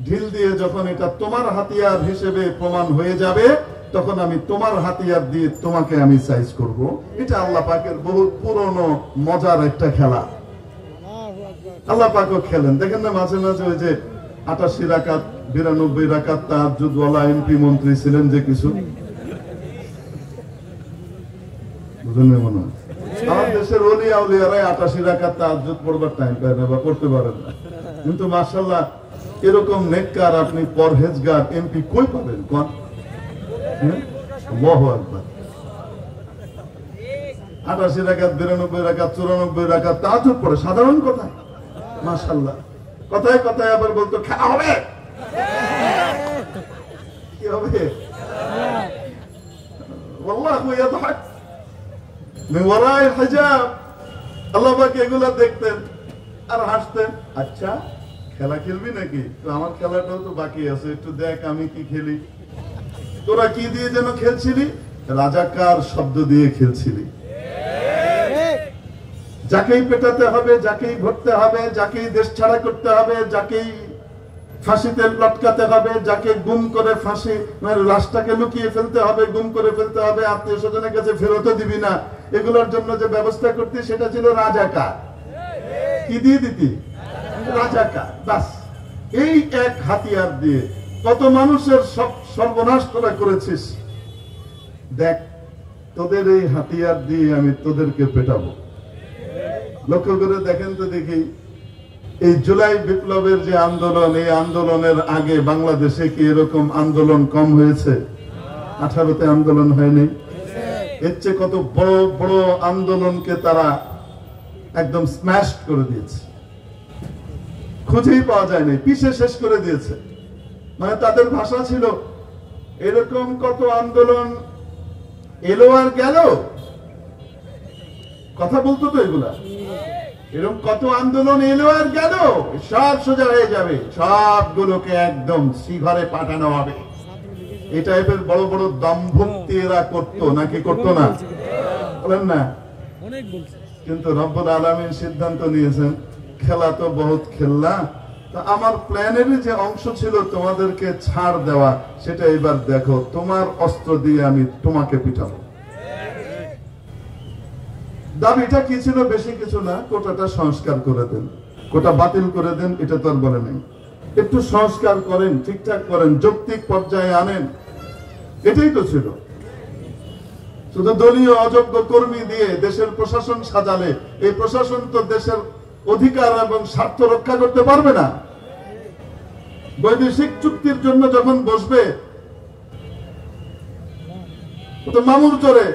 B: ঢিল দিয়ে যখন এটা তোমার হাতিয়ার হিসেবে প্রমাণ হয়ে যাবে, তখন আমি তোমার হাতিয়ার দিয়ে তোমাকে আমি সাইজ করব। এটা আল্লাহ পাকের বহু পুরনো মজার একটা খেলা। আল্লাহ পাকও খেলেন, দেখেন না মাঝে মাঝে ওই যে 88 রাকাত 92 রাকাত তাহাজ্জুদওয়ালা এমপি মন্ত্রী ছিলেন যে কিছু, বুঝলেন মনে হয় আমার দেশের ওলিয়া উলিয়ারাই 88 রাকাত তাহাজ্জুদ পড়বার টাইম পায় না বা পড়তে পারেন না, কিন্তু মাশাআল্লাহ এরকম নেককার আপনি পরহেজগার এমপি কই পাবেন কোন? আল্লাহু আকবার। 88 রাকাত 92 রাকাত 94 রাকাত তাহাজ্জুদ পড়ে, সাধারণ কথা। মাশাআল্লাহ কথায় কথায় আবার বলতো খেলা হবে, কি হবে? ওয়াল্লাহু ইয়াদহাক মিন ওয়ারাই হিজাব। আল্লাহ পাক এগুলা দেখতেন আর হাসতেন। আচ্ছা খেলা খেলবি নাকি? তো আমার খেলাটাও তো বাকি আছে, একটু দেখ আমি কি খেলি। তোরা কি দিয়ে যেন খেলছিলি? রাজাকার শব্দ দিয়ে খেলছিলি। যাকেই পেটাতে হবে, যাকেই ভরতে হবে, যাকেই দেশ ছাড়া করতে হবে, যাকেই ফাঁসিতে লটকাতে হবে, যাকে গুম করে ফাঁসি লাশটাকে লুকিয়ে ফেলতে হবে, গুম করে ফেলতে হবে, আত্মীয় স্বজনের কাছে ফেরতও দিবি না, এগুলোর জন্য যে ব্যবস্থা করতে সেটা ছিল রাজাকার। কি দিয়ে দিতি? রাজাকার। বাস এই এক হাতিয়ার দিয়ে কত মানুষের সব সর্বনাশ তোরা করেছিস। দেখ তোদের এই হাতিয়ার দিয়ে আমি তোদেরকে পেটাবো। লক্ষ্য করে দেখেন তো দেখি, এই জুলাই বিপ্লবের যে আন্দোলন, এই আন্দোলনের আগে বাংলাদেশে কি এরকম আন্দোলন কম হয়েছে? 18তে আন্দোলন হয়নি? এর চেয়ে কত বড় বড় আন্দোলনকে তারা একদম স্ম্যাশ করে দিয়েছে, খুঁজেই পাওয়া যায়নি, পিষে শেষ করে দিয়েছে। মানে তাদের ভাষা ছিল এরকম কত আন্দোলন এলো আর গেল, কথা বলতো তো এগুলা, এরকম কত আন্দোলন এলো আর গেল, সব সোজা হয়ে যাবে, সবগুলোকে একদম শ্রীঘরে পাঠানো হবে। এই টাইপের বড় বড় দম্ভক্তি এরা করতো নাকি করতো না? বলেন না? কিন্তু রব্বুল আলামিন সিদ্ধান্ত নিয়েছেন খেলা তো বহুত খেললা, তা আমার প্ল্যানের যে অংশ ছিল তোমাদেরকে ছাড় দেওয়া, সেটা এবার দেখো, তোমার অস্ত্র দিয়ে আমি তোমাকে পিটাবো। দাবিটা কি ছিল? বেশি কিছু না, কোটাটা সংস্কার করে দেন, কোটা বাতিল করে দেন, এটা তো আর বলে নেই। একটু সংস্কার করেন, ঠিকঠাক করেন, যৌক্তিক পর্যায়ে আনেন, এটাই তো ছিল। শুধু দলীয় অযোগ্য কর্মী দিয়ে দেশের প্রশাসন সাজালে এই প্রশাসন তো দেশের অধিকার এবং স্বার্থ রক্ষা করতে পারবে না। বৈদেশিক চুক্তির জন্য যখন বসবে তো মামুর জোরে,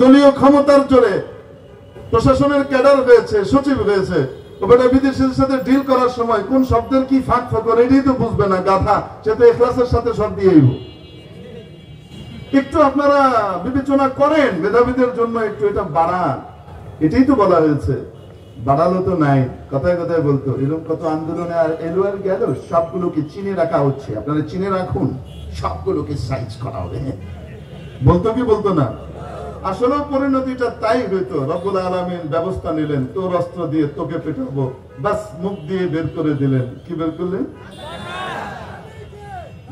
B: দলীয় ক্ষমতার জোরে প্রশাসনের ক্যাডার হয়েছে, সচিব হয়েছে, ওটা বিদেশের সাথে ডিল করার সময় কোন শব্দের কি ফাঁক ফকর এটাই তো বুঝবে না, গাধা। সে তো ইখলাসের সাথে সব দিয়েইব। একটু আপনারা বিবেচনা করেন, মেধাবীদের জন্য একটু এটা বাড়ান, এটাই তো বলা হয়েছে। বাড়ালো তো নাই, কথায় কথায় বলতো এরকম কত আন্দোলনে আর এলো আর গেল, সবগুলোকে চিনে রাখা হচ্ছে, আপনারা চিনে রাখুন, সবগুলোকে সাইজ করা হবে। বলতো কি বলতো না? আসলে পরিণতিটা তাই হইতো। রব্বুল আলামিন ব্যবস্থা নিলেন, তোর অস্ত্র দিয়ে তোকে পেটাবো, বাস মুখ দিয়ে বের করে দিলেন। কি বের করলেন?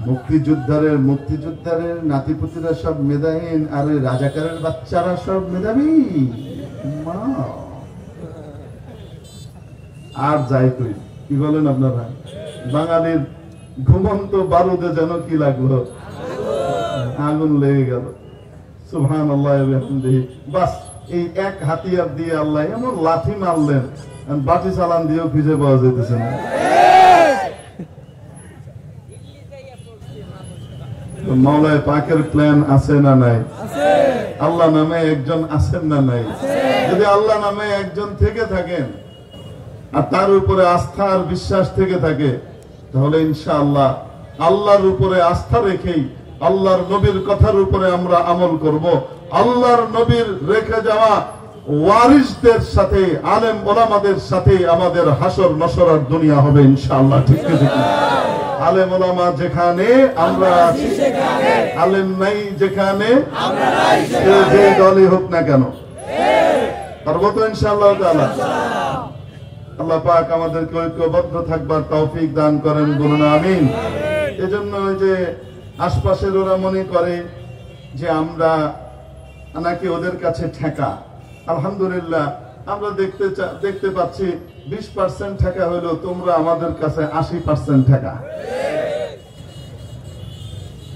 B: মুক্তিযোদ্ধারের নাতিপুতিরা সব মেধাহীন, আর রাজাকারের বাচ্চারা সব মেধাবী। আর যাই কই, কি বলেন আপনারা? বাঙালির ঘুমন্ত বারুদে যেন কি লাগলো, আগুন লেগে গেল। সুবহানাল্লাহ ওয়া বিহামদিহি। বাস এই এক হাতিয়ার দিয়ে আল্লাহ এমন লাথি মারলেন, বাটি চালান দিয়েও খুঁজে পাওয়া যেতেছে না। মাওলানা পাকের প্ল্যান আছে না নাই? আল্লাহ নামে একজন আছেন না নাই? যদি আল্লাহ নামে একজন থেকে থাকেন আর তার উপরে আস্থা আর বিশ্বাস থেকে থাকে, তাহলে ইনশাআল্লাহ আল্লাহর উপরে আস্থা রেখেই আল্লাহর নবীর কথার উপরে আমরা আমল করব। আল্লাহর নবীর রেখে যাওয়া ওয়ারিসদের সাথে, আলেম ওলামাদের সাথে আমাদের হাসর নসরার দুনিয়া হবে ইনশাআল্লাহ। ঠিক আছে? আলেম ওলামা যেখানে আমরা আছি, আলেম নাই যেখানে, যে দলই হোক না কেন, পারবো তো ইনশাআল্লাহ তাআলা। আল্লাহ পাক আমাদেরকে ঐক্যবদ্ধ থাকবার তৌফিক দান করেন, বলুন আমিন। এজন্য ওই যে আশপাশের ওরা মনে করে যে আমরা নাকি ওদের কাছে ঠেকা। আলহামদুলিল্লাহ আমরা দেখতে পাচ্ছি 20% ঠেকা হলো, তোমরা আমাদের কাছে 80% ঠেকা।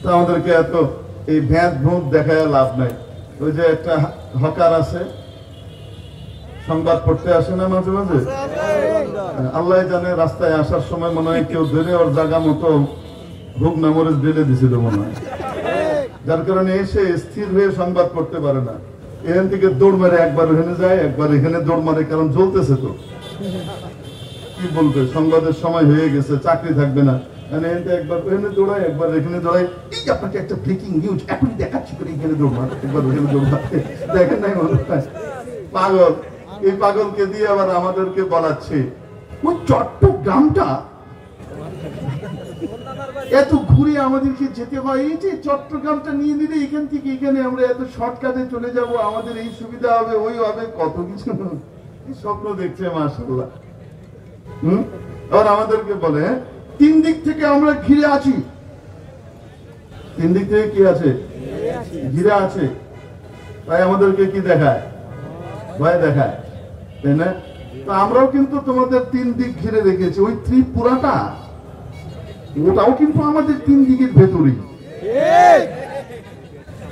B: তো আমাদেরকে এত এই ভ্যাট ভূত দেখায় লাভ নাই। ওই যে একটা হকার আছে, সংবাদ পড়তে আসে না মাঝে মাঝে, আল্লাহ জানে রাস্তায় আসার সময় মনে হয় কেউ ধরে ওর জায়গা মতো ভোগ নামরে ঢেলে দিছিল মনে হয়, যার কারণে এসে স্থির হয়ে সংবাদ পড়তে পারে না। এখান থেকে দৌড় মারে, একবার ওখানে যায় একবার এখানে দৌড় মারে, কারণ জ্বলতেছে তো। কি বলবে, সংবাদের সময় হয়ে গেছে, চাকরি থাকবে না, একবার ওখানে দৌড়ায় একবার এখানে দৌড়ায়। এই আপনাকে একটা ব্রেকিং নিউজ এখনই দেখাচ্ছি করে এখানে দৌড় মারে, একবার ওখানে দৌড় মারে, দেখেন নাই মনে হয় পাগল। এই পাগলকে দিয়ে আবার আমাদেরকে বলাচ্ছে ওই চট্টগ্রামটা এত ঘুরে আমাদেরকে যেতে হয়, এই যে চট্টগ্রামটা নিয়ে নিলে এখান থেকে এখানে আমরা এত শর্টকাটে চলে যাব, আমাদের এই সুবিধা হবে ওই হবে, কত কিছু স্বপ্ন দেখছে মাশাআল্লাহ। আবার আমাদেরকে বলে 3 দিক থেকে আমরা ঘিরে আছি। 3 দিক থেকে কি আছে? ঘিরে আছে। তাই আমাদেরকে কি দেখায়? ভয় দেখায়, তাই না? তো আমরাও কিন্তু তোমাদের 3 দিক ঘিরে রেখেছি। ওই ত্রিপুরাটা ওটাও কিন্তু আমাদের 3 দিকের ভেতরেই।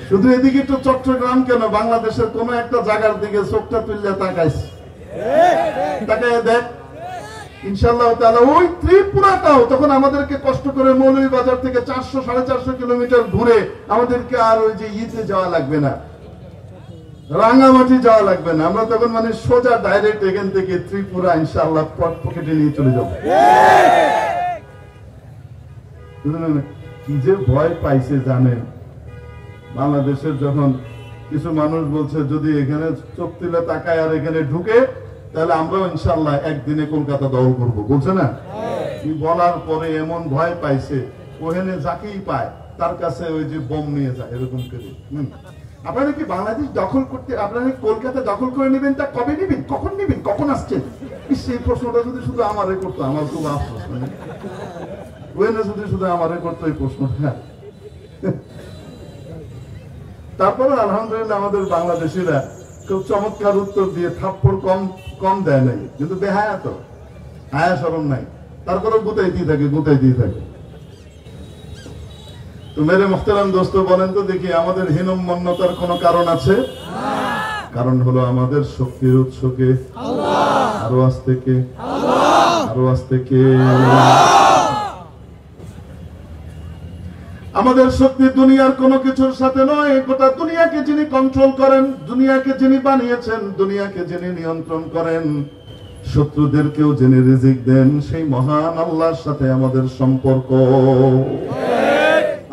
B: শুধু এদিকে তো চট্টগ্রাম কেন, বাংলাদেশের কোন একটা জায়গার দিকে চোখটা তুললে তাকাইস, তাকায় দেখ, ইনশাআল্লাহ তাআলা ওই ত্রিপুরাটাও তখন আমাদেরকে কষ্ট করে মৌলভীবাজার থেকে 400-450 কিলোমিটার ঘুরে আমাদেরকে আর ওই যে ইতে যাওয়া লাগবে না, রাঙ্গামাটি যাওয়া লাগবে না। আমরা তখন মানে সোজা ডাইরেক্ট এখান থেকে ত্রিপুরা ইনশাআল্লাহ পকেটে নিয়ে চলে যাব। কি যে ভয় পাইছে জানেন, বাংলাদেশের যখন কিছু মানুষ বলছে যদি এখানে চোখ তুলে তাকায় আর এখানে ঢুকে তাহলে আমরাও ইনশাআল্লাহ একদিনে কলকাতা দখল করবো, বলছে না? কি বলার পরে এমন ভয় পাইছে, ওখানে যাকেই পায় তার কাছে ওই যে বোম নিয়ে যায় এরকম করে। আপনারা কি বাংলাদেশ দখল করতে, আপনারা কলকাতা দখল করে নেবেন, তা কবে নেবেন, কখন নেবেন, কখন আসছেন? সেই প্রশ্নটা যদি শুধু আমারে করতো আমার খুব আফসোস, ওখানে যদি শুধু আমারে করতো এই প্রশ্নটা। তারপরে আলহামদুলিল্লাহ আমাদের বাংলাদেশিরা খুব চমৎকার উত্তর দিয়ে থাপ্পড় কম দেয় নাই, কিন্তু বেহায়া তো, হায়া শরম নাই, তারপরে গুতাই দিয়ে থাকে। তো মেরে মুহতারাম দোস্ত, বলেন তো দেখি আমাদের হীনম্মন্যতার কোন কারণ আছে? কারণ হলো আমাদের শক্তির উৎসকে আরো আস্তে কে, আরো আস্তে কে। আমাদের শক্তি দুনিয়ার কোনো কিছুর সাথে নয়, গোটা দুনিয়াকে যিনি কন্ট্রোল করেন, দুনিয়াকে যিনি বানিয়েছেন, দুনিয়াকে যিনি নিয়ন্ত্রণ করেন, শত্রুদেরকেও যিনি রিজিক দেন, সেই মহান আল্লাহর সাথে আমাদের সম্পর্ক।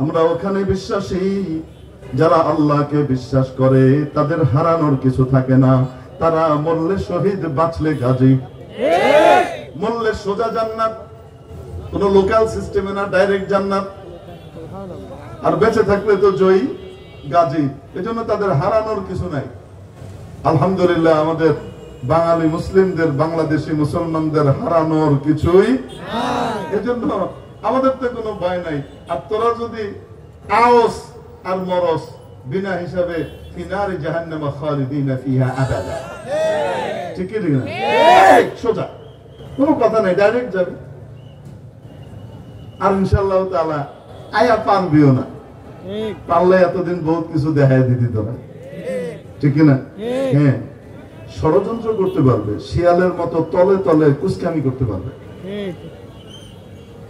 B: আমরা ওখানে বিশ্বাসী, যারা আল্লাহকে বিশ্বাস করে তাদের হারানোর কিছু থাকে না। তারা মরলে শহীদ, বাঁচলে গাজী। মরলে সোজা জান্নাত, কোন লোকাল সিস্টেমে না, ডাইরেক্ট জান্নাত। আর বেঁচে থাকলে তো জয়ী, গাজী। এজন্য তাদের হারানোর কিছু নাই। আলহামদুলিল্লাহ আমাদের বাঙালি মুসলিমদের, বাংলাদেশি মুসলমানদের হারানোর কিছুই, এজন্য আমাদের তো কোনো ভয় নাই। আর তোরা যদি আওস আর মরস বিনা হিসাবে ফিনারে জাহান্নামা খালিদিনা ফিহা আবাদা, ঠিক কি না? সোজা, কোনো কথা নাই, ডাইরেক্ট যাবে। আর ইনশাআল্লাহ তাআলা আয়া পারবিও না, পারলে এতদিন বহুত কিছু দেখায় দিতি তোরা, ঠিক না? হ্যাঁ, ষড়যন্ত্র করতে পারবে, শিয়ালের মতো তলে তলে কুচকামি করতে পারবে,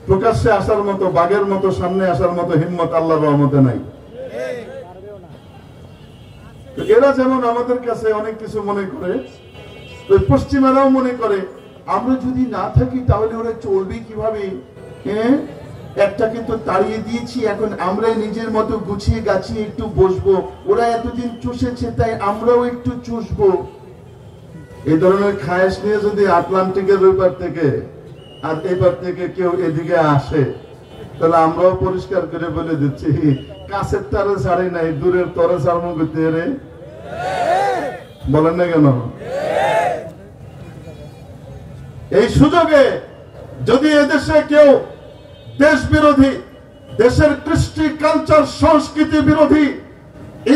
B: প্রকাশ্যে আসার মতো, বাঘের মতো সামনে আসার মতো হিম্মত আল্লাহর রহমতে নাই। এরা যেমন আমাদের কাছে অনেক কিছু মনে করে, পশ্চিমারাও মনে করে আমরা যদি না থাকি তাহলে ওরা চলবে কিভাবে। হ্যাঁ, একটা কিন্তু তাড়িয়ে দিয়েছি, এখন আমরা নিজের মতো গুছিয়ে গাছিয়ে একটু বসবো, ওরা এতদিন চুষেছে তাই আমরাও একটু চুষবো। এই ধরনের খায়েশ নিয়ে যদি আটলান্টিকের ওই পার থেকে আর এবার থেকে কেউ এদিকে আসে, তাহলে আমরাও পরিষ্কার করে বলে দিচ্ছি, কাছের তারে ছাড়ি নাই, দূরের তরে ছাড়বো করতে রে, বলেন না কেন? এই সুযোগে যদি এদেশে কেউ দেশ বিরোধী দেশের কৃষ্টি কালচার সংস্কৃতি বিরোধী,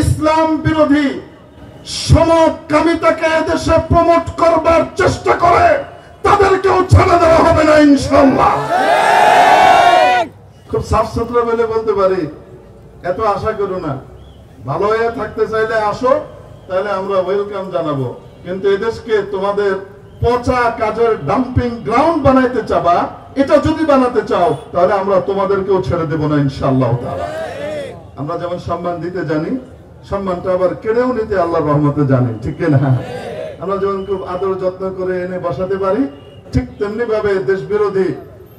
B: ইসলাম বিরোধী সমকামিতাকে দেশে প্রমোট করবার চেষ্টা করে তাদেরকেও ছেড়ে দেওয়া হবে না ইনশাআল্লাহ। খুব সাফ সুতরা বলে বলতে পারি, এত আশা করো না। ভালো হয়ে থাকতে চাইলে আসো, তাহলে আমরা ওয়েলকাম জানাবো। কিন্তু এদেশকে তোমাদের পচা কাজের ডাম্পিং গ্রাউন্ড বানাইতে চাবা, এটা যদি বানাতে চাও তাহলে আমরা তোমাদেরকেও ছেড়ে দেব না ইনশাআল্লাহ তাআলা। আমরা যেমন সম্মান দিতে জানি, সম্মানটা আবার কেড়েও নিতে আল্লাহর রহমতে জানি, ঠিক না? আমরা যেমন খুব আদর যত্ন করে এনে বসাতে পারি, ঠিক তেমনি ভাবে দেশ বিরোধী,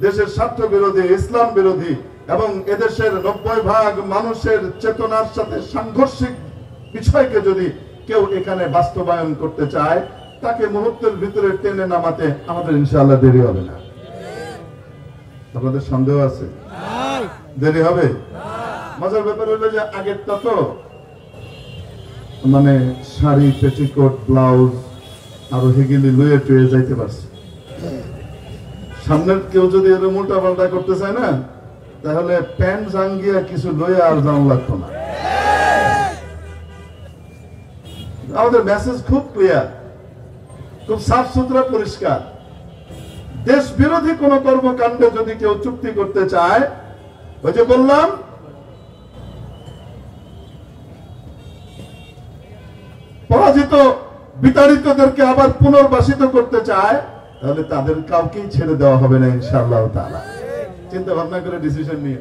B: দেশের স্বার্থ বিরোধী, ইসলাম বিরোধী এবং এদেশের 90% মানুষের চেতনার সাথে সাংঘর্ষিক বিষয়কে যদি কেউ এখানে বাস্তবায়ন করতে চায়, তাকে মুহূর্তের ভিতরে টেনে নামাতে আমাদের ইনশাআল্লাহ দেরি হবে না। আপনাদের সন্দেহ আছে? দেরি হবে? মজার ব্যাপার হলো যে আগেরটা তো মানে শাড়ি, পেটিকোট, ব্লাউজ আর হেগিলি লুয়ে টুয়ে যাইতে পারছে। সামনের কেউ যদি এরকম উল্টা পাল্টা করতে চায় না, তাহলে প্যান্ট জাঙ্গিয়া কিছু লইয়া আর জান লাগতো না। আমাদের মেসেজ খুব ক্লিয়ার, খুব সাফ সুতরা, পরিষ্কার। দেশ বিরোধী কোন কর্মকাণ্ডে যদি কেউ চুক্তি করতে চায়, ওই যে বললাম পরাজিত বিতাড়িতদেরকে আবার পুনর্বাসিত করতে চায়, তাহলে তাদের কাউকেই ছেড়ে দেওয়া হবে না ইনশাআল্লাহ তাআলা। চিন্তা ভাবনা করে ডিসিশন নিয়ে।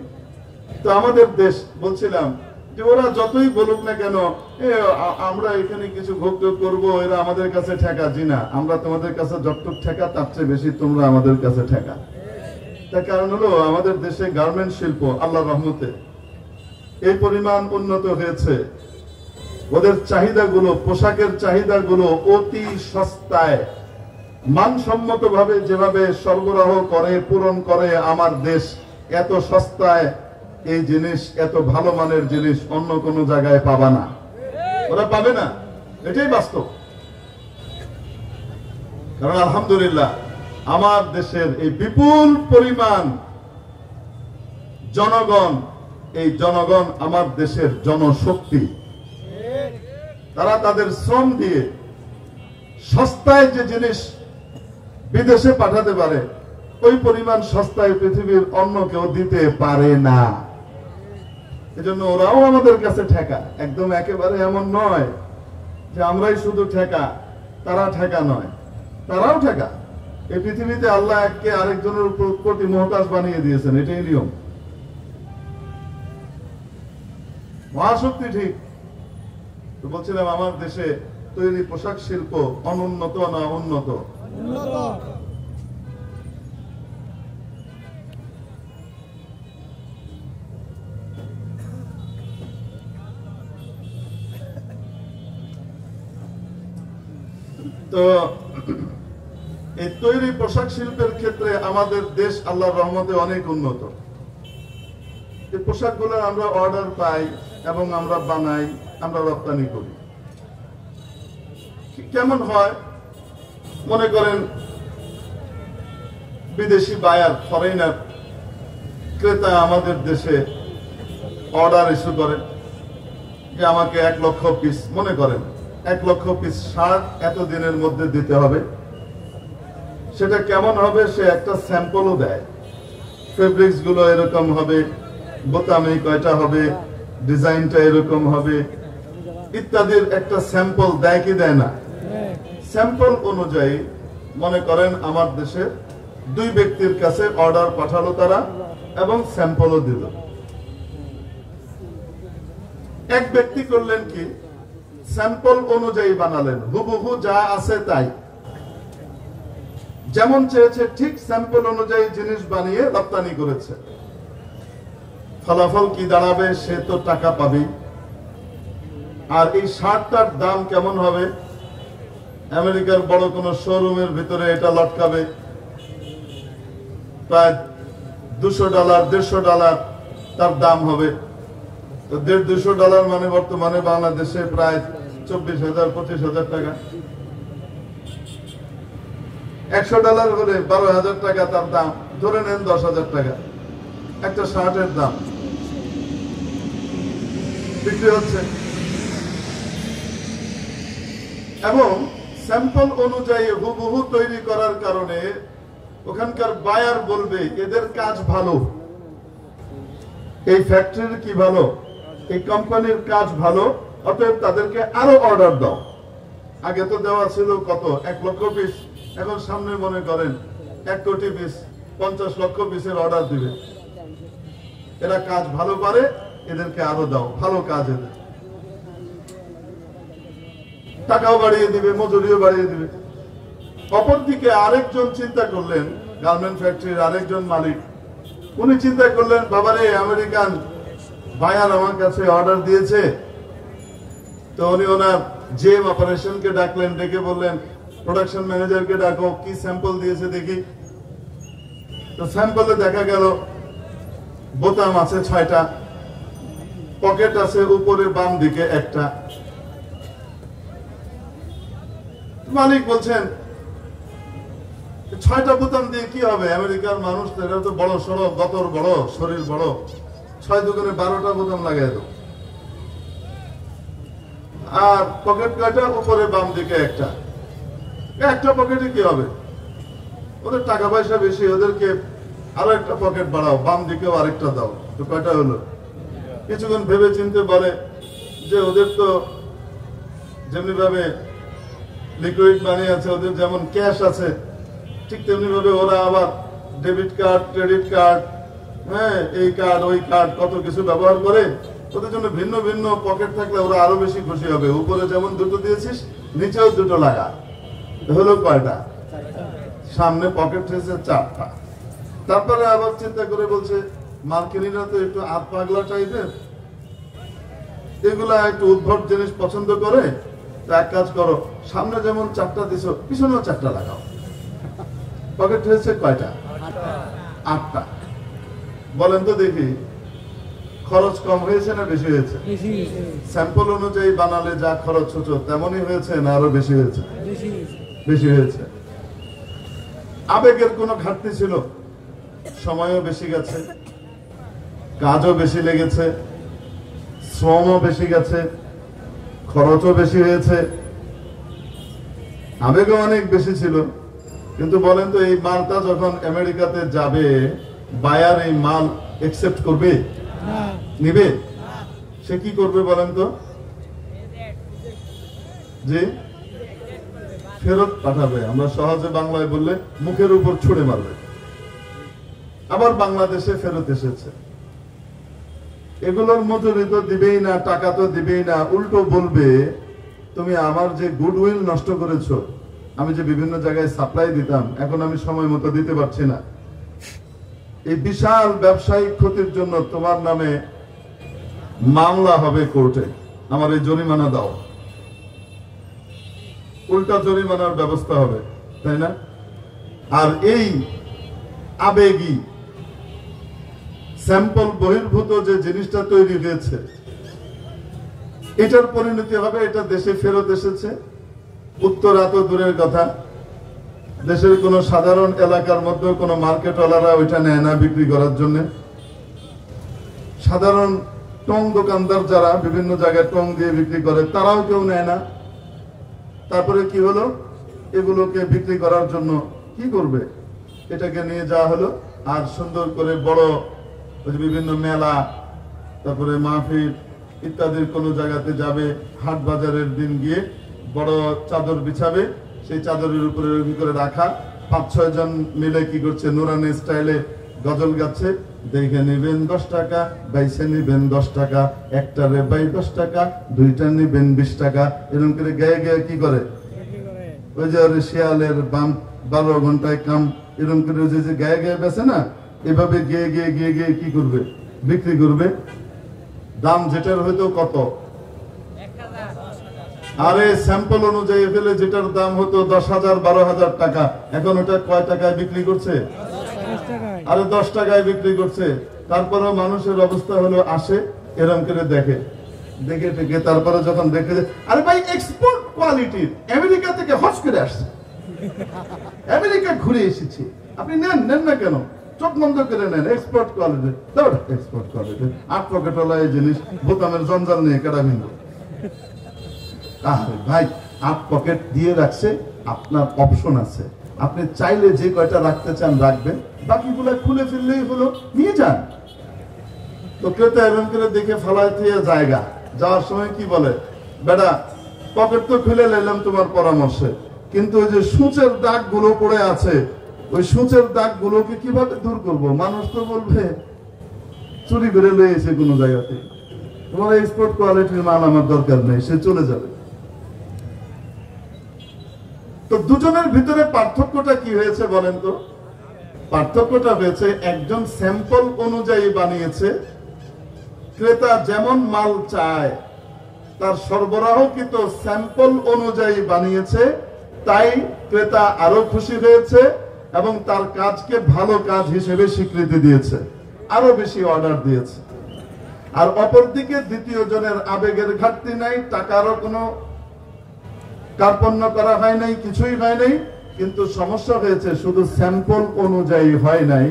B: তো আমাদের দেশ, বলছিলাম যে ওরা যতই বলুক না কেন, আমরা এখানে কিছু ভোগ করব, এরা আমাদের কাছে ঠেকা। জি না, আমরা তোমাদের কাছে যতটুক ঠেকা তার চেয়ে বেশি তোমরা আমাদের কাছে ঠেকা। তার কারণ হলো আমাদের দেশে গার্মেন্ট শিল্প আল্লাহর রহমতে এই পরিমাণ উন্নত হয়েছে, ওদের চাহিদাগুলো, পোশাকের চাহিদাগুলো অতি সস্তায় মানসম্মত ভাবে যেভাবে সরবরাহ করে, পূরণ করে আমার দেশ, এত সস্তায় এই জিনিস, এত ভালো মানের জিনিস অন্য কোন জায়গায় পাবা না, ওরা পাবে না। এটাই বাস্তব। কারণ আলহামদুলিল্লাহ আমার দেশের এই বিপুল পরিমাণ জনগণ, এই জনগণ আমার দেশের জনশক্তি। তারা তাদের শ্রম দিয়ে সস্তায় যে জিনিস বিদেশে পাঠাতে পারে, ওই পরিমাণ সস্তায় পৃথিবীর অন্য কেউ দিতে পারে না। এজন্য ওরাও আমাদের কাছে ঠেকা। একদম একেবারে এমন নয় যে আমরাই শুধু ঠেকা, তারা ঠেকা নয়, তারাও ঠেকা। এই পৃথিবীতে আল্লাহ এককে আরেকজনের প্রতি মুহতাজ বানিয়ে দিয়েছেন, এটাই নিয়ম। মহাশক্তি ঠিক। তো বলছিলাম আমার দেশে তৈরি পোশাক শিল্প অনুন্নত না উন্নত? তো এই তৈরি পোশাক শিল্পের ক্ষেত্রে আমাদের দেশ আল্লাহর রহমতে অনেক উন্নত। এই পোশাকগুলো আমরা অর্ডার পাই এবং আমরা বানাই, আমরা রপ্তানি করি। কেমন হয় মনে করেন, বিদেশি বায়ার, ফরেনার ক্রেতা আমাদের দেশে অর্ডার ইস্যু করে যে আমাকে 1 লক্ষ পিস, মনে করেন 1 লক্ষ পিস শার্ট এত দিনের মধ্যে দিতে হবে। সেটা কেমন হবে সে একটা স্যাম্পলও দেয়। ফেব্রিক্স গুলো এরকম হবে, বোতামে কয়টা হবে, ডিজাইনটা এরকম হবে ইত্যাদির একটা স্যাম্পল দেয় কি দেয় না? স্যাম্পল অনুযায়ী মনে করেন আমার দেশে 2 ব্যক্তির কাছে অর্ডার পাঠালো তারা এবং স্যাম্পলও দিল। এক ব্যক্তি করলেন কি, স্যাম্পল অনুযায়ী বানালেন, হুবহু যা আছে তাই, যেমন চেয়েছে ঠিক স্যাম্পল অনুযায়ী জিনিস বানিয়ে রপ্তানি করেছে। ফলাফল কি দাঁড়াবে? সে তো টাকা পাবে। আর এই শার্টটার দাম কেমন হবে? আমেরিকার বড় কোন শোরুমের ভিতরে এটা লটকাবে প্রায় $200, $150 তার দাম হবে। তো $150-200 মানে বর্তমানে বাংলাদেশে প্রায় 24,000-25,000 টাকা। $100 হলে 12,000 টাকা তার দাম, ধরে নেন 10,000 টাকা একটা শার্টের দাম। বিক্রি হচ্ছে। এবং স্যাম্পল অনুযায়ী হুবহু তৈরি করার কারণে ওখানকার বায়ার বলবে এদের কাজ ভালো, এই ফ্যাক্টরির কি ভালো, এই কোম্পানির কাজ ভালো, অতএব তাদেরকে আরো অর্ডার দাও। আগে তো দেওয়া ছিল কত, 1 লক্ষ পিস, এখন সামনে মনে করেন 1 কোটি পিস, 50 লক্ষ পিসের অর্ডার দিবে। এরা কাজ ভালো পারে, এদেরকে আরো দাও, ভালো কাজ এদের, টাকাও বাড়িয়ে দিবে, মজুরিও বাড়িয়ে দিবে। অপরদিকে আরেকজন চিন্তা করলেন, গার্মেন্ট ফ্যাক্টরির আরেকজন মালিক, উনি চিন্তা করলেন বাবারে আমেরিকান বায়ার আমার কাছে অর্ডার দিয়েছে, তো উনি ওনার জেম অপারেশনকে ডাকলেন, ডেকে বললেন প্রোডাকশন ম্যানেজারকে ডাকো, কি স্যাম্পল দিয়েছে দেখি। তো স্যাম্পলে দেখা গেল বোতাম আছে 6টা, পকেট আছে উপরে বাম দিকে একটা। মালিক বলছেন 6টা বোতাম দিয়ে কি হবে, আমেরিকার মানুষ তো, এরা তো বড় সড়ো, গতর বড়, শরীর বড়, 6 দুগুণে 12টা বোতাম লাগাই দাও। আর পকেট কয়টা, উপরে বাম দিকে একটা পকেটে কি হবে, ওদের টাকা পয়সা বেশি, ওদেরকে আরো একটা পকেট বাড়াও, বাম দিকেও আরেকটা দাও, তো কয়টা হলো। কিছুক্ষণ ভেবে চিন্তে বলে যে ওদের তো যেমনি ভাবে লিকুইড মানি আছে, ওদের যেমন ক্যাশ আছে, ঠিক তেমনি ভাবে ওরা আবার ডেবিট কার্ড, ক্রেডিট কার্ড, হ্যাঁ এই কার্ড ওই কার্ড, কত কিছু ব্যবহার করে। ওদের জন্য ভিন্ন ভিন্ন পকেট থাকলে ওরা আরো বেশি খুশি হবে। উপরে যেমন 2টো দিয়েছিস, নিচেও 2টো লাগা, হলো কয়টা, সামনে পকেট হয়েছে 4টা। তারপরে আবার চিন্তা করে বলছে মার্কিনীরা তো একটু আত পাগলা টাইপের, এগুলা একটু উদ্ভট জিনিস পছন্দ করে, তো এক কাজ করো, সামনে যেমন 4টা দিছো, পিছনেও 4টা লাগাও। পকেট হয়েছে কয়টা, 8টা। বলেন তো দেখি খরচ কম হয়েছে না বেশি হয়েছে? স্যাম্পল অনুযায়ী বানালে যা খরচ হতো তেমনই হয়েছে না আরো বেশি হয়েছে? বেশি হয়েছে। আবেগের কোনো ঘাটতি ছিল, সময়ও বেশি গেছে, কাজও বেশি লেগেছে, শ্রমও বেশি গেছে, খরচও বেশি হয়েছে, আবেগও অনেক বেশি ছিল। কিন্তু বলেন তো এই মালটা যখন আমেরিকাতে যাবে, বায়ার এই মাল একসেপ্ট করবে, নিবে? সে কি করবে বলেন তো? জি, ফেরত পাঠাবে। আমরা সহজে বাংলায় বললে মুখের উপর ছুড়ে মারবে। আবার বাংলাদেশে ফেরত এসেছে, এগুলোর মজুরি তো দিবেই না, টাকা তো দিবেই না, উল্টো বলবে তুমি আমার যে গুডউইল নষ্ট করেছো, আমি যে বিভিন্ন জায়গায় সাপ্লাই দিতাম, এখন আমি সময় মতো দিতে পারছি না, এই বিশাল ব্যবসায়িক ক্ষতির জন্য তোমার নামে মামলা হবে কোর্টে, আমার এই জরিমানা দাও। উল্টা জরিমানার ব্যবস্থা হবে, তাই না? আর এই আবেগী স্যাম্পল বহির্ভূত যে জিনিসটা তৈরি হয়েছে, এটার পরিণতি হবে, এটা দেশে ফেরত এসেছে। উত্তর এত দূরের কথা, দেশের কোন সাধারণ এলাকার মধ্যে কোন মার্কেটওয়ালারা ওইটা নেয় না বিক্রি করার জন্য। সাধারণ টং দোকানদার যারা বিভিন্ন জায়গায় টং দিয়ে বিক্রি করে, তারাও কেউ নেয় না। তারপরে কি হলো, এগুলোকে বিক্রি করার জন্য কি করবে, এটাকে নিয়ে যাওয়া হলো, আর সুন্দর করে বড় বিভিন্ন মেলা, তারপরে মাহফিল ইত্যাদির কোন জায়গাতে যাবে, হাট বাজারের দিন গিয়ে বড় চাদর বিছাবে, সেই চাদরের উপরে করে রাখা, 5-6 জন মিলে কি করছে, নুরানি স্টাইলে গজল গাচ্ছে, দেখে নিবেন 10 টাকা, বাইসে নিবেন 10 টাকা, একটা রে বাই 10 টাকা, দুইটা নিবেন 20 টাকা, এরকম করে গায়ে গায়ে কি করে, ওই যে শিয়ালের বাম 12 ঘন্টায় কাম, এরকম করে যে গায়ে গায়ে বেছে না, এভাবে গিয়ে গিয়ে গিয়ে গিয়ে কি করবে, বিক্রি করবে। দাম যেটার হয়তো কত, আরে স্যাম্পল অনুযায়ী ফেলে যেটার দাম হতো 10,000 12,000 টাকা, এখন ওটা কয় টাকায় বিক্রি করছে? আরে 10 টাকায় বিক্রি করছে। তারপরেও মানুষের অবস্থা হলো, আসে এরকম করে দেখে, দেখে দেখে তারপরে যখন দেখে, আরে ভাই এক্সপোর্ট কোয়ালিটির, আমেরিকা থেকে হজ করে আসছে, আমেরিকা ঘুরে এসেছি, আপনি নেন নেন না কেন? চোখ বন্ধ করে নেন, export quality, export quality, 8 pocket OLA এই জিনিস, বোতামের জঞ্জাল নিয়ে কেডা বিন্দু। আরে ভাই, 8 পকেট দিয়ে রাখছে, আপনার অপশন আছে, আপনি চাইলে যে কয়টা রাখতে চান রাখবেন, বাকিগুলো খুলে ফেললেই হলো, নিয়ে যান। তো ক্রেতা এরকম করে দেখে ফেলায় দিয়ে জায়গা যাওয়ার সময় কি বলে, বেটা পকেট তো খুলে নিলাম তোমার পরামর্শে, কিন্তু ওই যে সূচের দাগ গুলো পড়ে আছে, ওই সূচের দাগ গুলোকে কিভাবে দূর করব? মানুষ তো বলবে চুরি করে লয়েছে কোনো জায়গাতে, তোমার এক্সপোর্ট কোয়ালিটির মাল আমার দরকার নেই, সে চলে যাবে। তো দুজনের ভিতরে পার্থক্যটা কি হয়েছে বলেন তো? পার্থক্যটা হয়েছে একজন স্যাম্পল অনুযায়ী বানিয়েছে, ক্রেতা যেমন মাল চায় তার সরবরাহকৃত স্যাম্পল অনুযায়ী বানিয়েছে, তাই ক্রেতা আরো খুশি হয়েছে এবং তার কাজকে ভালো কাজ হিসেবে স্বীকৃতি দিয়েছে, আরো বেশি অর্ডার দিয়েছে। আর অপরদিকে দ্বিতীয় জনের আবেগের ঘাটতি নাই, টাকারও কোনো কার্পণ্য করা হয় নাই, কিছুই হয় নাই, কিন্তু সমস্যা হয়েছে শুধু স্যাম্পল অনুযায়ী হয় নাই,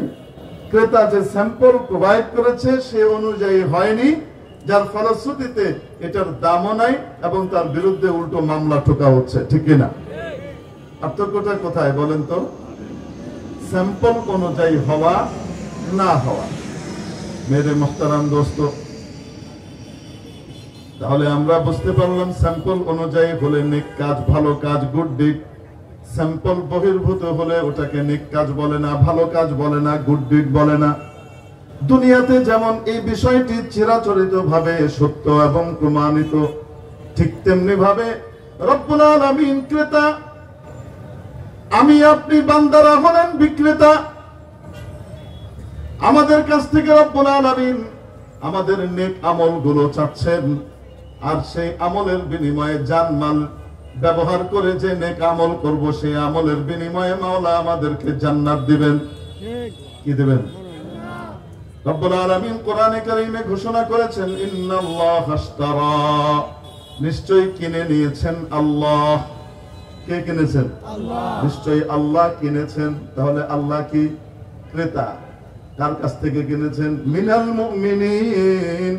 B: ক্রেতা যে স্যাম্পল প্রোভাইড করেছে সে অনুযায়ী হয়নি, যার ফলশ্রুতিতে এটার দামও নাই এবং তার বিরুদ্ধে উল্টো মামলা ঠোকা হচ্ছে, ঠিক কিনা? পার্থক্যটা কোথায় বলেন তো? স্যাম্পল অনুযায়ী হওয়া না হওয়া। মেরে মুহতারাম দোস্ত, তাহলে আমরা বুঝতে পারলাম স্যাম্পল অনুযায়ী হলে নেক কাজ, ভালো কাজ, গুড ডিড। স্যাম্পল বহির্ভূত হলে ওটাকে নেক কাজ বলে না, ভালো কাজ বলে না, গুড ডিড বলে না। দুনিয়াতে যেমন এই বিষয়টি চিরাচরিত ভাবে সত্য এবং প্রমাণিত, ঠিক তেমনি ভাবে রব্বুল আলামিন ক্রেতা, আমি আপনি বান্দারা হলেন বিক্রেতা। আমাদের কাছ থেকে রব্বুল আলামিন আমাদের নেক আমলগুলো চাচ্ছেন, আর সেই আমলের বিনিময়ে জানমাল ব্যবহার করে যে নেক আমল করব, সেই আমলের বিনিময়ে মাওলা আমাদেরকে জান্নাত দিবেন। কি দিবেন? রব্বুল আলামিন কোরআনে কারীমে ঘোষণা করেছেন, ইন্নাল্লাহা আশতারা, নিশ্চয়ই কিনে নিয়েছেন আল্লাহ। কে কিনেছেন? আল্লাহ। নিশ্চয়ই আল্লাহ কিনেছেন। তাহলে আল্লাহ কি? ক্রেতা। কার কাছ থেকে কিনেছেন? মিনাল মুমিনিন,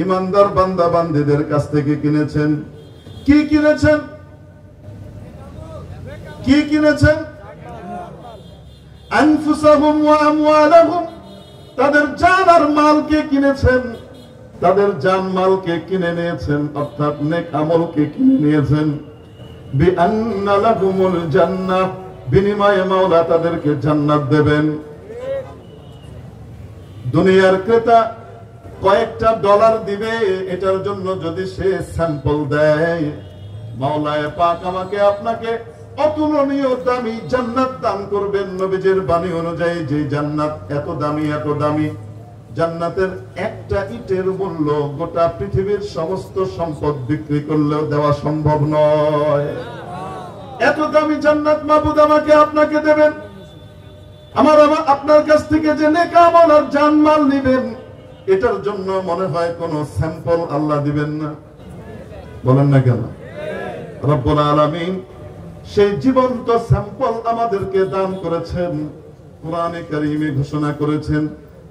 B: ইমানদার বান্দা বান্দীদের কাছ থেকে কিনেছেন। কি কিনেছেন? কি কিনেছেন? আনফুসাহুম ওয়া আমওয়ালাহুম, তাদের জান আর মালকে কিনেছেন, তাদের জান মালকে কিনে নিয়েছেন, অর্থাৎ নেক আমলকে কিনে নিয়েছেন। বিআন্না লাহুমুল জান্নাহ, বিনিময়ে মাওলা তাদেরকে জান্নাত দেবেন। দুনিয়ার ক্রেতা কয়েকটা ডলার দিবে, এটার জন্য যদি সে স্যাম্পল দেয়, মাওলায়ে পাক আমাকে আপনাকে অতুলনীয় দামি জান্নাত দান করবেন। নবীজির বাণী অনুযায়ী যে জান্নাত এত দামি, এত দামি, জান্নাতের একটা ইটের মূল্য গোটা পৃথিবীর সমস্ত সম্পদ বিক্রি করলেও দেওয়া সম্ভব নয়। এত দামি জান্নাত মাবুদ আমাকে আপনাকে দেবেন। আমার আপনার কাছ থেকে যে নেক আমল আর জানমাল নিবেন, এটার জন্য মনে হয় কোন স্যাম্পল আল্লাহ দিবেন না? বলেন না কেন? রব্বুল আলামিন সেই জীবন্ত স্যাম্পল আমাদেরকে দান করেছেন। কোরআনে কারীমে ঘোষণা করেছেন,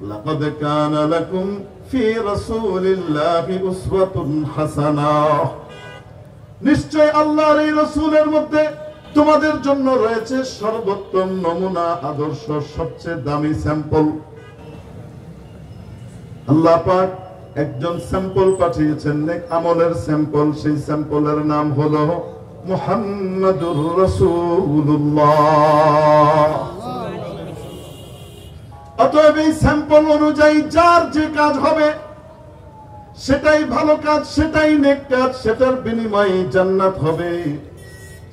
B: লাকাদ কানা লাকুম ফি রাসূলিল্লাহি উসওয়াতুন হাসানাহ, নিশ্চয় আল্লাহর এই রাসূলের মধ্যে তোমাদের জন্য রয়েছে সর্বোত্তম নমুনা, আদর্শ, সবচেয়ে দামি স্যাম্পল। আল্লাহ পাক একজন স্যাম্পল পাঠিয়েছেন, নেক আমলের স্যাম্পল। সেই স্যাম্পলের নাম হলো মুহাম্মাদুর রাসূলুল্লাহ। অতএব এই স্যাম্পল অনুযায়ী যার যে কাজ হবে সেটাই ভালো কাজ, সেটাই নেক কাজ, সেটার বিনিময়ে জান্নাত হবে।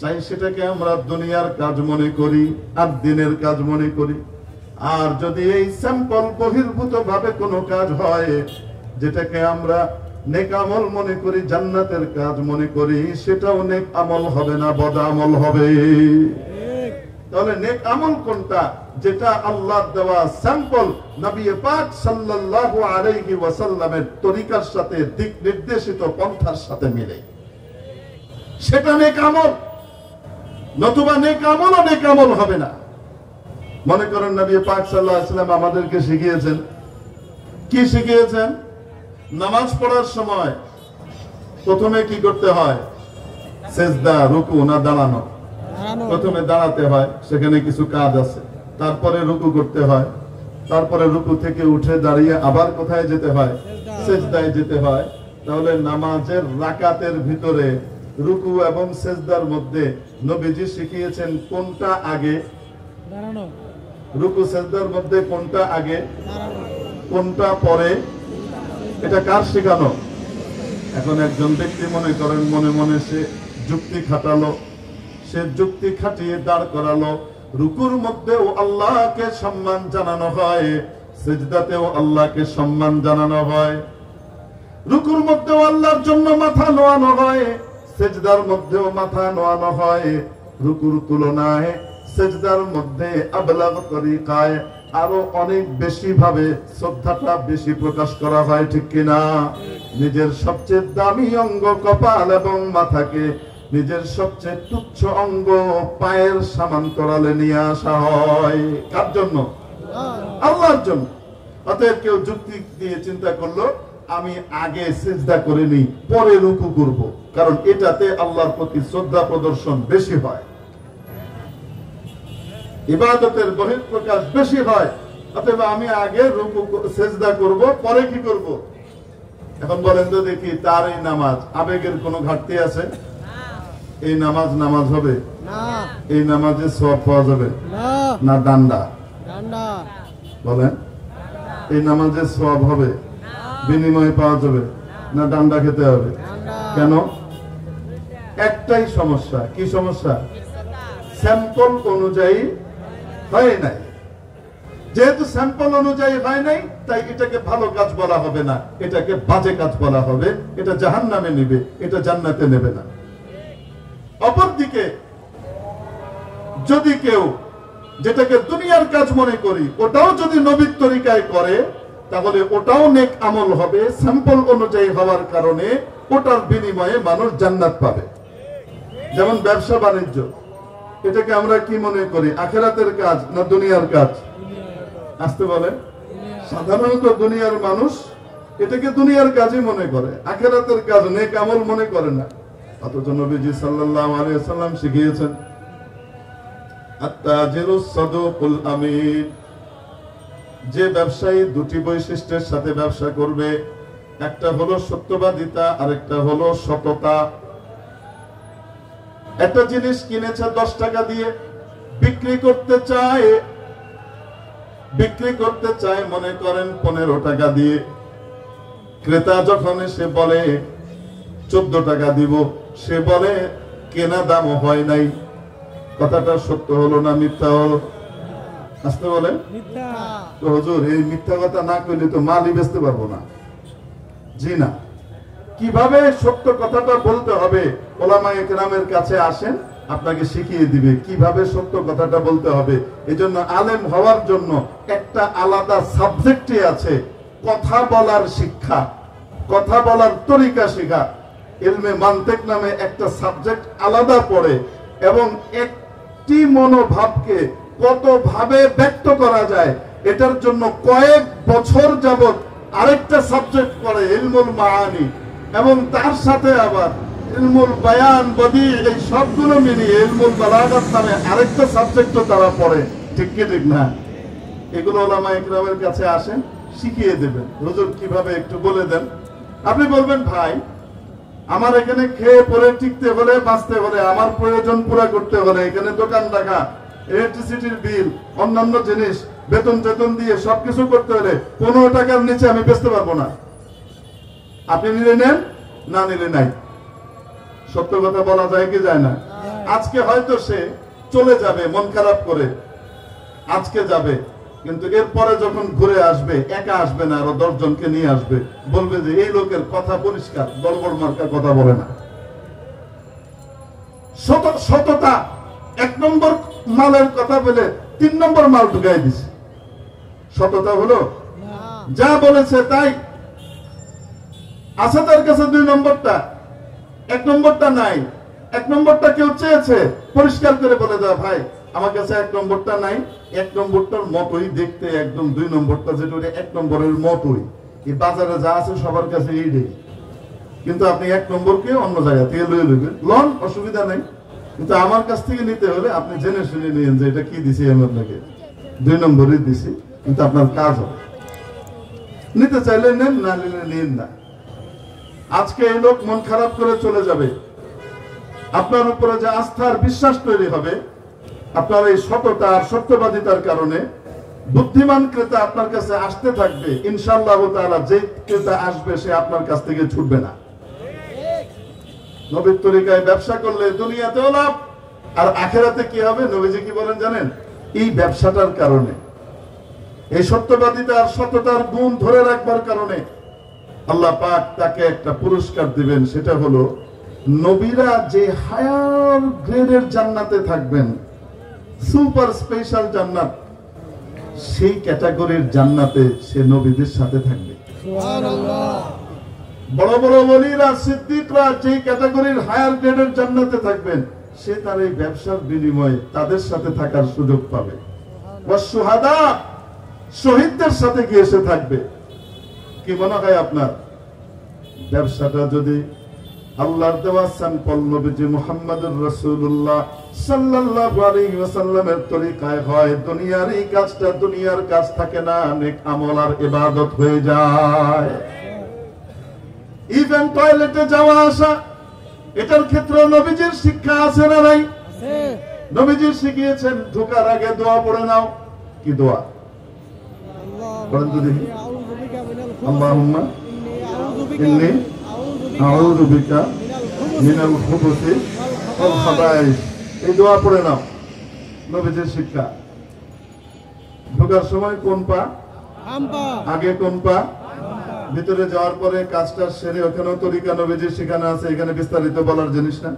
B: চাই সেটাকে আমরা দুনিয়ার কাজ মনে করি আর দিনের কাজ মনে করি। আর যদি এই স্যাম্পল বহির্ভূত ভাবে কোনো কাজ হয়, যেটাকে আমরা নেক আমল মনে করি, জান্নাতের কাজ মনে করি, সেটাও নেক আমল হবে না, বদ আমল হবে। তাহলে নেক আমল কোনটা? যেটা আল্লাহর দেওয়া স্যাম্পল, নবী পাক সাল্লাল্লাহু আলাইহি ওয়াসাল্লামের তরিকার সাথে, দিক নির্দেশিত পন্থার সাথে মিলে, সেটা নেক আমল। নতুবা নেক আমল হবে না। মনে করেন নবী পাক সাল্লাল্লাহু আলাইহি ওয়াসাল্লাম আমাদেরকে শিখিয়েছেন, কি শিখিয়েছেন? নামাজ পড়ার সময় প্রথমে কি করতে হয়? সেজদা, রুকু না দাঁড়ানো? প্রথমে দাঁড়াতে হয়, সেখানে কিছু কাজ আছে। তারপরে রুকু করতে হয়, তারপরে রুকু থেকে উঠে দাঁড়িয়ে আবার কোথায় যেতে হয়? সেজদায় যেতে হয়। তাহলে নামাজের রাকাতের ভিতরে রুকু এবং সেজদার মধ্যে নবীজি শিখিয়েছেন কোনটা আগে? রুকু সেজদার মধ্যে কোনটা আগে, কোনটা পরে? এটা কার শেখানো? এখন একজন ব্যক্তি মনে করেন মনে মনে সে যুক্তি খাটালো, সে যুক্তি খাটিয়ে দাঁড় করালো রুকুর মধ্যেও আল্লাহকে সম্মান জানানো হয়, সিজদাতেও আল্লাহকে সম্মান জানানো হয়। রুকুর মধ্যেও আল্লাহর জন্য মাথা নোয়ানো হয়, সিজদার মধ্যেও মাথা নোয়ানো হয়। রুকুর তুলনায় সিজদার মধ্যে আবলাগ তরিকায় আরো অনেক বেশি ভাবে শ্রদ্ধাটা বেশি প্রকাশ করা হয়, ঠিক কিনা? নিজের সবচেয়ে দামি অঙ্গ কপাল এবং মাথাকে নিজের সবচেয়ে তুচ্ছ অঙ্গ পায়ের সমান্তরালে নিয়ে আসা হয়। কার জন্য? আল্লাহর জন্য। অতএব কেউ যুক্তি দিয়ে চিন্তা করলো আমি আগে সিজদা করে নিই, পরে রুকু করব, কারণ এটাতে আল্লাহর প্রতি শ্রদ্ধা প্রদর্শন বেশি হয়, ইবাদতের বহিঃপ্রকাশ বেশি হয়। অতএব আমি আগে রুকু সিজদা করব, পরে কি করব? এখন বলেন তো দেখি, তার এই নামাজ আবেগের কোনো ঘাটতি আছে? এই নামাজ নামাজ হবে? এই নামাজে সওয়াব পাওয়া যাবে না ডান্ডা? বলেন, এই নামাজে সওয়াব হবে, বিনিময় পাওয়া যাবে না ডান্ডা খেতে হবে? কেন? একটাই সমস্যা। কি সমস্যা? স্যাম্পল অনুযায়ী হয় নাই। যেহেতু স্যাম্পল অনুযায়ী হয় নাই, তাই এটাকে ভালো কাজ বলা হবে না, এটাকে বাজে কাজ বলা হবে। এটা জাহান্নামে নেবে, এটা জান্নাতে নেবে না। অপরদিকে যদি কেউ যেটাকে দুনিয়ার কাজ মনে করি ওটাও যদি নবীর তরিকায় করে, তাহলে ওটাও নেক আমল হবে। স্যাম্পল অনুযায়ী হওয়ার কারণে ওটার বিনিময়ে মানুষ জান্নাত পাবে। যেমন ব্যবসা বাণিজ্য, এটাকে আমরা কি মনে করি? আখিরাতের কাজ না দুনিয়ার কাজ? আসতে বলে। সাধারণত দুনিয়ার মানুষ এটাকে দুনিয়ার কাজই মনে করে, আখিরাতের কাজ নেক আমল মনে করে না। অথচ নবীজি সাল্লাল্লাহু আলাইহি ওয়াসাল্লাম শিখিয়েছেন আত-তাজিরুস সাদুকুল আমিন, যে ব্যবসায়ী দুটি বৈশিষ্ট্যের সাথে ব্যবসা করবে, একটা হলো সত্যবাদিতা আর একটা হলো সততা। একটা জিনিস কিনেছে 10 টাকা দিয়ে, বিক্রি করতে চায় মনে করেন 15 টাকা দিয়ে। ক্রেতা যখন এসে বলে 14 টাকা দিব, সে বলে কেনা দামও হয় নাই। কথাটা সত্য হলো না মিথ্যা হলো? আসতে বলেন। তো হুজুর, এই মিথ্যা কথা না কইলে তো মালই বেচতে পারবো না। জি না। কিভাবে সত্য কথাটা বলতে হবে, ওলামায়ে কেরামের কাছে আসেন, আপনাকে শিখিয়ে দিবে কিভাবে সত্য কথাটা বলতে হবে। এজন্য আলেম হওয়ার জন্য একটা আলাদা সাবজেক্টই আছে, কথা বলার শিক্ষা, কথা বলার তরিকা শেখা। ইলমে মান্তিক নামে একটা সাবজেক্ট আলাদা পড়ে, এবং একটি মনোভাবকে কতভাবে ব্যক্ত করা যায় এটার জন্য কয়েক বছর যাবত আরেকটা সাবজেক্ট পড়ে, ইলমুল মাআনি, এবং তার সাথে আবার ইলমুল বায়ান, বদি, এই সবগুলো মিলিয়ে ইলমুল বালাগাত নামে আরেকটা সাবজেক্টও তারা পড়ে। ঠিক কি ঠিক না? এগুলো ওলামায়ে কেরামের কাছে আসেন, শিখিয়ে দেবেন। হুজুর কিভাবে একটু বলে দেন। আপনি বলবেন, ভাই আমার এখানে খেয়ে পরে টিকতে হলে, বাঁচতে হলে, আমার প্রয়োজন পুরা করতে হলে, এখানে দোকান রাখা, ইলেকট্রিসিটির বিল, অন্যান্য জিনিস, বেতন টেতন দিয়ে সবকিছু করতে হলে 15 টাকার নিচে আমি বেচতে পারবো না। আপনি নিলে নেন, না নিলে নাই। সত্য কথা বলা যায় কি যায় না? আজকে হয়তো সে চলে যাবে মন খারাপ করে, আজকে যাবে, কিন্তু এরপরে যখন ঘুরে আসবে, একা আসবে না, আরো 10 জনকে নিয়ে আসবে, বলবে যে এই লোকের কথা পরিষ্কার, বড় মার্কা কথা বলে না। সততা 1 নম্বর মালের কথা বলে 3 নম্বর মাল ঢুকাই দিছে। সততা হলো যা বলেছে তাই। আছে তার কাছে 2 নম্বরটা, 1 নম্বরটা নাই। 1 নম্বরটা কেউ চেয়েছে, পরিষ্কার করে বলে দেওয়া, ভাই আমার কাছে 1 নম্বরটা নাই, 1 নম্বরটার মতোই দেখতে, একদম 2 নম্বরটা যেটা 1 নম্বরের মতোই, এই বাজারে যা আছে সবার কাছে এইটাই। কিন্তু আপনি 1 নম্বরকে অন্য জায়গা থেকে লয়ে লইবেন, লন, অসুবিধা নাই। কিন্তু আমার কাছ থেকে নিতে হলে আপনি জেনে শুনে নিন যে এটা কি দিছি আমি আপনাকে, 2 নম্বরই দিছি, কিন্তু আপনার কাজ হবে। নিতে চাইলে নেন, না নিলে নিন না। আজকে এই লোক মন খারাপ করে চলে যাবে, আপনার উপরে যে আস্থার বিশ্বাস তৈরি হবে আপনার এই সততা আর সত্যবাদিতার কারণে, বুদ্ধিমান ক্রেতা আপনার কাছে আসতে থাকবে, ইনশাআল্লাহ তাআলা যে ক্রেতা আসবে সে আপনার কাছ থেকে ছুটবে না। নবীর তরিকায় ব্যবসা করলে দুনিয়াতেও লাভ, আর আখিরাতে কি হবে নবীজি কি বলেন জানেন? এই ব্যবসাটার কারণে, এই সত্যবাদিতা আর সততার গুণ ধরে রাখবার কারণে আল্লাহ পাক তাকে একটা পুরস্কার দিবেন। সেটা হলো নবীরা যে হায়ার গ্রেডের জান্নাতে থাকবেন, সুপার স্পেশাল জান্নাত, সেই ক্যাটাগরির জান্নাতে সে নবীদের সাথে থাকবে।
C: সুবহানাল্লাহ।
B: বড় বড় ওলিরা, সিদ্দিকরা যে ক্যাটাগরির হায়ার গ্রেডের জান্নাতে থাকবেন, সে তার এই ব্যবসার বিনিময়ে তাদের সাথে থাকার সুযোগ পাবে। ওয়াসশুহাদা, শহীদদের সাথে গিয়ে সে থাকবে। কি মনে হয় আপনার ব্যবসাটা যদি আল্লাহর দেওয়া স্যাম্পল নবীজি মুহাম্মদুর রাসূলুল্লাহ সাল্লাল্লাহু আলাইহি ওয়াসাল্লামের তরিকায় হয়, দুনিয়ার এই কাজটা দুনিয়ার কাজ থাকে না, নেক আমল আর ইবাদত হয়ে যায়। ইভেন টয়লেটে যাওয়া আসা, এটার ক্ষেত্রে নবীজির শিক্ষা আছে না নাই? নবীজি শিখিয়েছেন ঢোকার আগে দোয়া পড়ে নাও। কি দোয়া বলেন তো দেখি? আল্লাহুম্মা ইন্নী আউযু বিকা মিনাল খুবুসি ওয়াল খাবাইস। এই দোয়া পড়ে নাও, নবীজির শিক্ষা। ঢোকার সময় কোন পা? আগে কোন পা? ভিতরে যাওয়ার পরে কাজটা সেরে ওখানেও তরিকা নবীজির শিখানো আছে, এখানে বিস্তারিত বলার জিনিস না।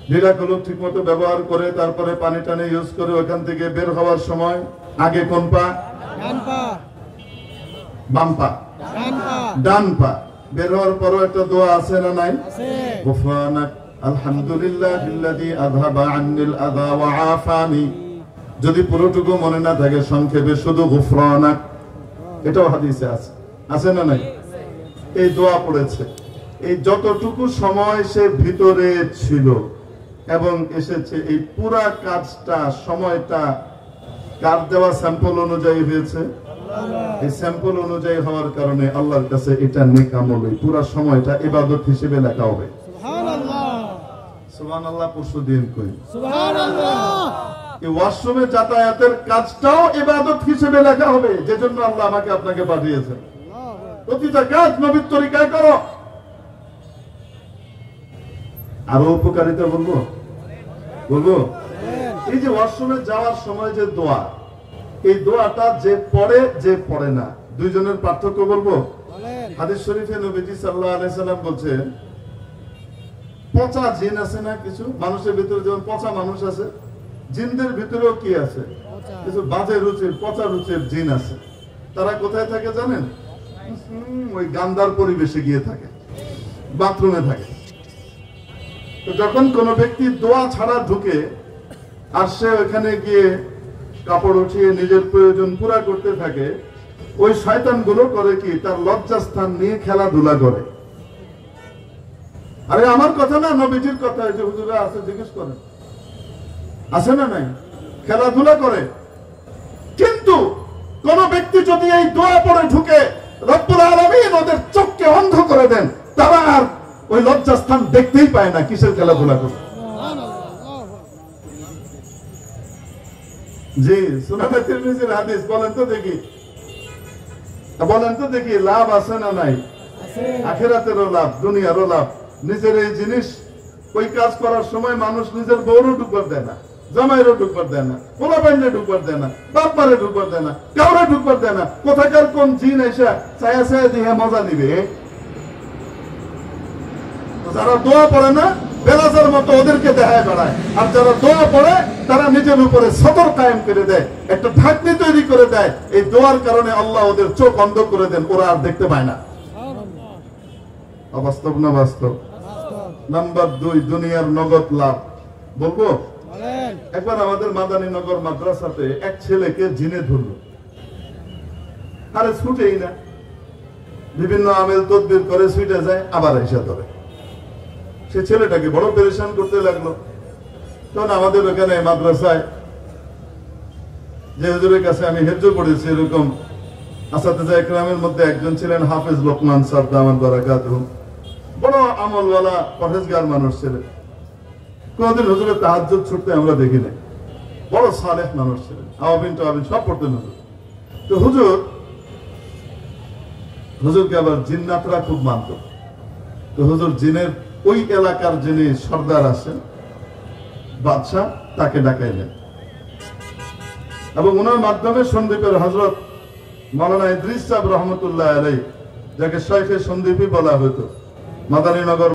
B: ঢিলা কলম ঠিক মতো ব্যবহার করে তারপরে পানি টানি ইউজ করে ওখান থেকে বের হওয়ার সময় আগে কোন পা? বাম পা, ডান পা। বের হওয়ার পরও একটা দোয়া আছে না নাই? গুফরানাক আলহামদুলিল্লাহিল্লাযী আযহাবা আন্নিল আযা ওয়া আফানি। যদি পুরোটুকু মনে না থাকে, সংক্ষেপে শুধু গুফরানাক, এটাও হাদিসে আছে, আছে না নাই? এই দোয়া পড়েছে। এই যতটুকু সময় সে ভিতরে ছিল এবং এসেছে, এই পুরা কাজটা সময়টা কার দেওয়া স্যাম্পল অনুযায়ী হয়েছে? এই স্যাম্পল অনুযায়ী হওয়ার কারণে আল্লাহর কাছে এটা নেক আমল, এই পুরা সময়টা ইবাদত হিসেবে লেখা হবে। সুবহানাল্লাহ, সুবহানাল্লাহ। পরশুদিন কই সুবহানাল্লাহ, এই ওয়াশরুমে যাতায়াতের কাজটাও ইবাদত হিসেবে লেখা হবে, যে জন্য আল্লাহ আমাকে আপনাকে পাঠিয়েছেন। প্রতিটা কাজ নবীর তরিকায় করো। আরো উপকারিতা বলবো? এই যে ওয়াশরুমে যাওয়ার সময় যে দোয়া, এই দোয়াটা যে পড়ে যে পড়ে না, দুইজনের পার্থক্য বলবো। হাদিস শরীফে নবীজি সাল্লাল্লাহু আলাইহি সাল্লাম বলছেন, পচা জিন আছে না কিছু মানুষের ভিতরে, যেমন পচা মানুষ আছে, জিনদের ভিতরেও কি আছে? কিছু বাজে রুচির, পচা রুচির জিন আছে। তারা কোথায় থাকে জানেন? ওই গান্দার পরিবেশে গিয়ে থাকে, বাথরুমে থাকে। তো যখন কোন ব্যক্তি দোয়া ছাড়া ঢুকে আর সে ওখানে গিয়ে কাপড় উঠিয়ে নিজের প্রয়োজন পুরা করতে থাকে, ওই শয়তানগুলো করে কি? তার লজ্জাস্থান নিয়ে খেলাধুলা করে। আরে আমার কথা না, নবীজির কথা। এই যে হুজুরা আছে, জিজ্ঞেস করেন, আছে না নাই? খেলাধুলা করে। কিন্তু কোন ব্যক্তি যদি এই দোয়া পড়ে ঢুকে, রব্বুল আলামিন ওদের চোখকে অন্ধ করে দেন, তারা আর ওই লজ্জাস্থান দেখতেই পায় না। কিসের খেলাধুলা করে? জি, সুনানে তিরমিজির হাদিস। বলেন তো দেখি লাভ আছে না নাই? আখিরাতেরও লাভ, দুনিয়ারও লাভ। নিজের এই জিনিস, ওই কাজ করার সময় মানুষ নিজের বউরও ঢুকবার দেয় না, জামাইরও ঢুকবার দেয় না, পোলা বাইনে ঢুকবার দেয় না, বাপ মারে ঢুকবার দেয় না, কাউরে ঢুকবার দেয় না। কোথাকার কোন জিন এসে ছায়া ছায়া দিয়ে মজা নিবে। যারা দোয়া পড়ে না, বেলাজের মতো ওদেরকে দেখায় বেড়ায়, আর যারা দোয়া পড়ে তারা নিজের উপরে সতর কায়েম করে দেয়, একটা ঢাকনি তৈরি করে দেয়। এই দোয়ার কারণে আল্লাহ ওদের চোখ অন্ধ করে দেন, ওরা আর দেখতে পায় না। অবাস্তব না বাস্তব? নাম্বার 2, দুনিয়ার নগদ লাভ। বলবো একবার আমাদের মাদানীনগর মাদ্রাসাতে এক ছেলেকে জিনে ধরলো, আরে ছুটেই না, বিভিন্ন আমেল তদবির করে ছুটে যায়, আবার এসে ধরে। সে ছেলেটাকে বড় পেরেশান করতে লাগলো। তখন আমাদের ওখানে মাদ্রাসায় যে হুজুরের কাছে আমি হেফজ পড়েছি, এরকম আসাতিজা ইকরামের মধ্যে একজন ছিলেন হাফেজ লোকমান সাহেব দামান বারাকাতুহু, বড় আমলওয়ালা পরহেজগার মানুষ ছিলেন। কোনদিন হুজুরের তাহাজ্জুদ ছুটতে আমরা দেখি নাই, বড় সালেহ মানুষ ছিলেন, আওয়াবিন টাওয়াবিন সব পড়তেন হুজুর। তো হুজুরকে আবার জিন্নাতরা খুব মানত। তো হুজুর জিনের ওই এলাকার যিনি সর্দার আছেন, বাদশাহ, তাকে ডাকাইলেন এবং ওনার মাধ্যমে সন্দীপের হযরত মাওলানা ইদ্রিস সাহেব রহমতুল্লাহ আলাইহি, যাকে শাইখে সন্দীপই বলা হতো, মাদানীনগর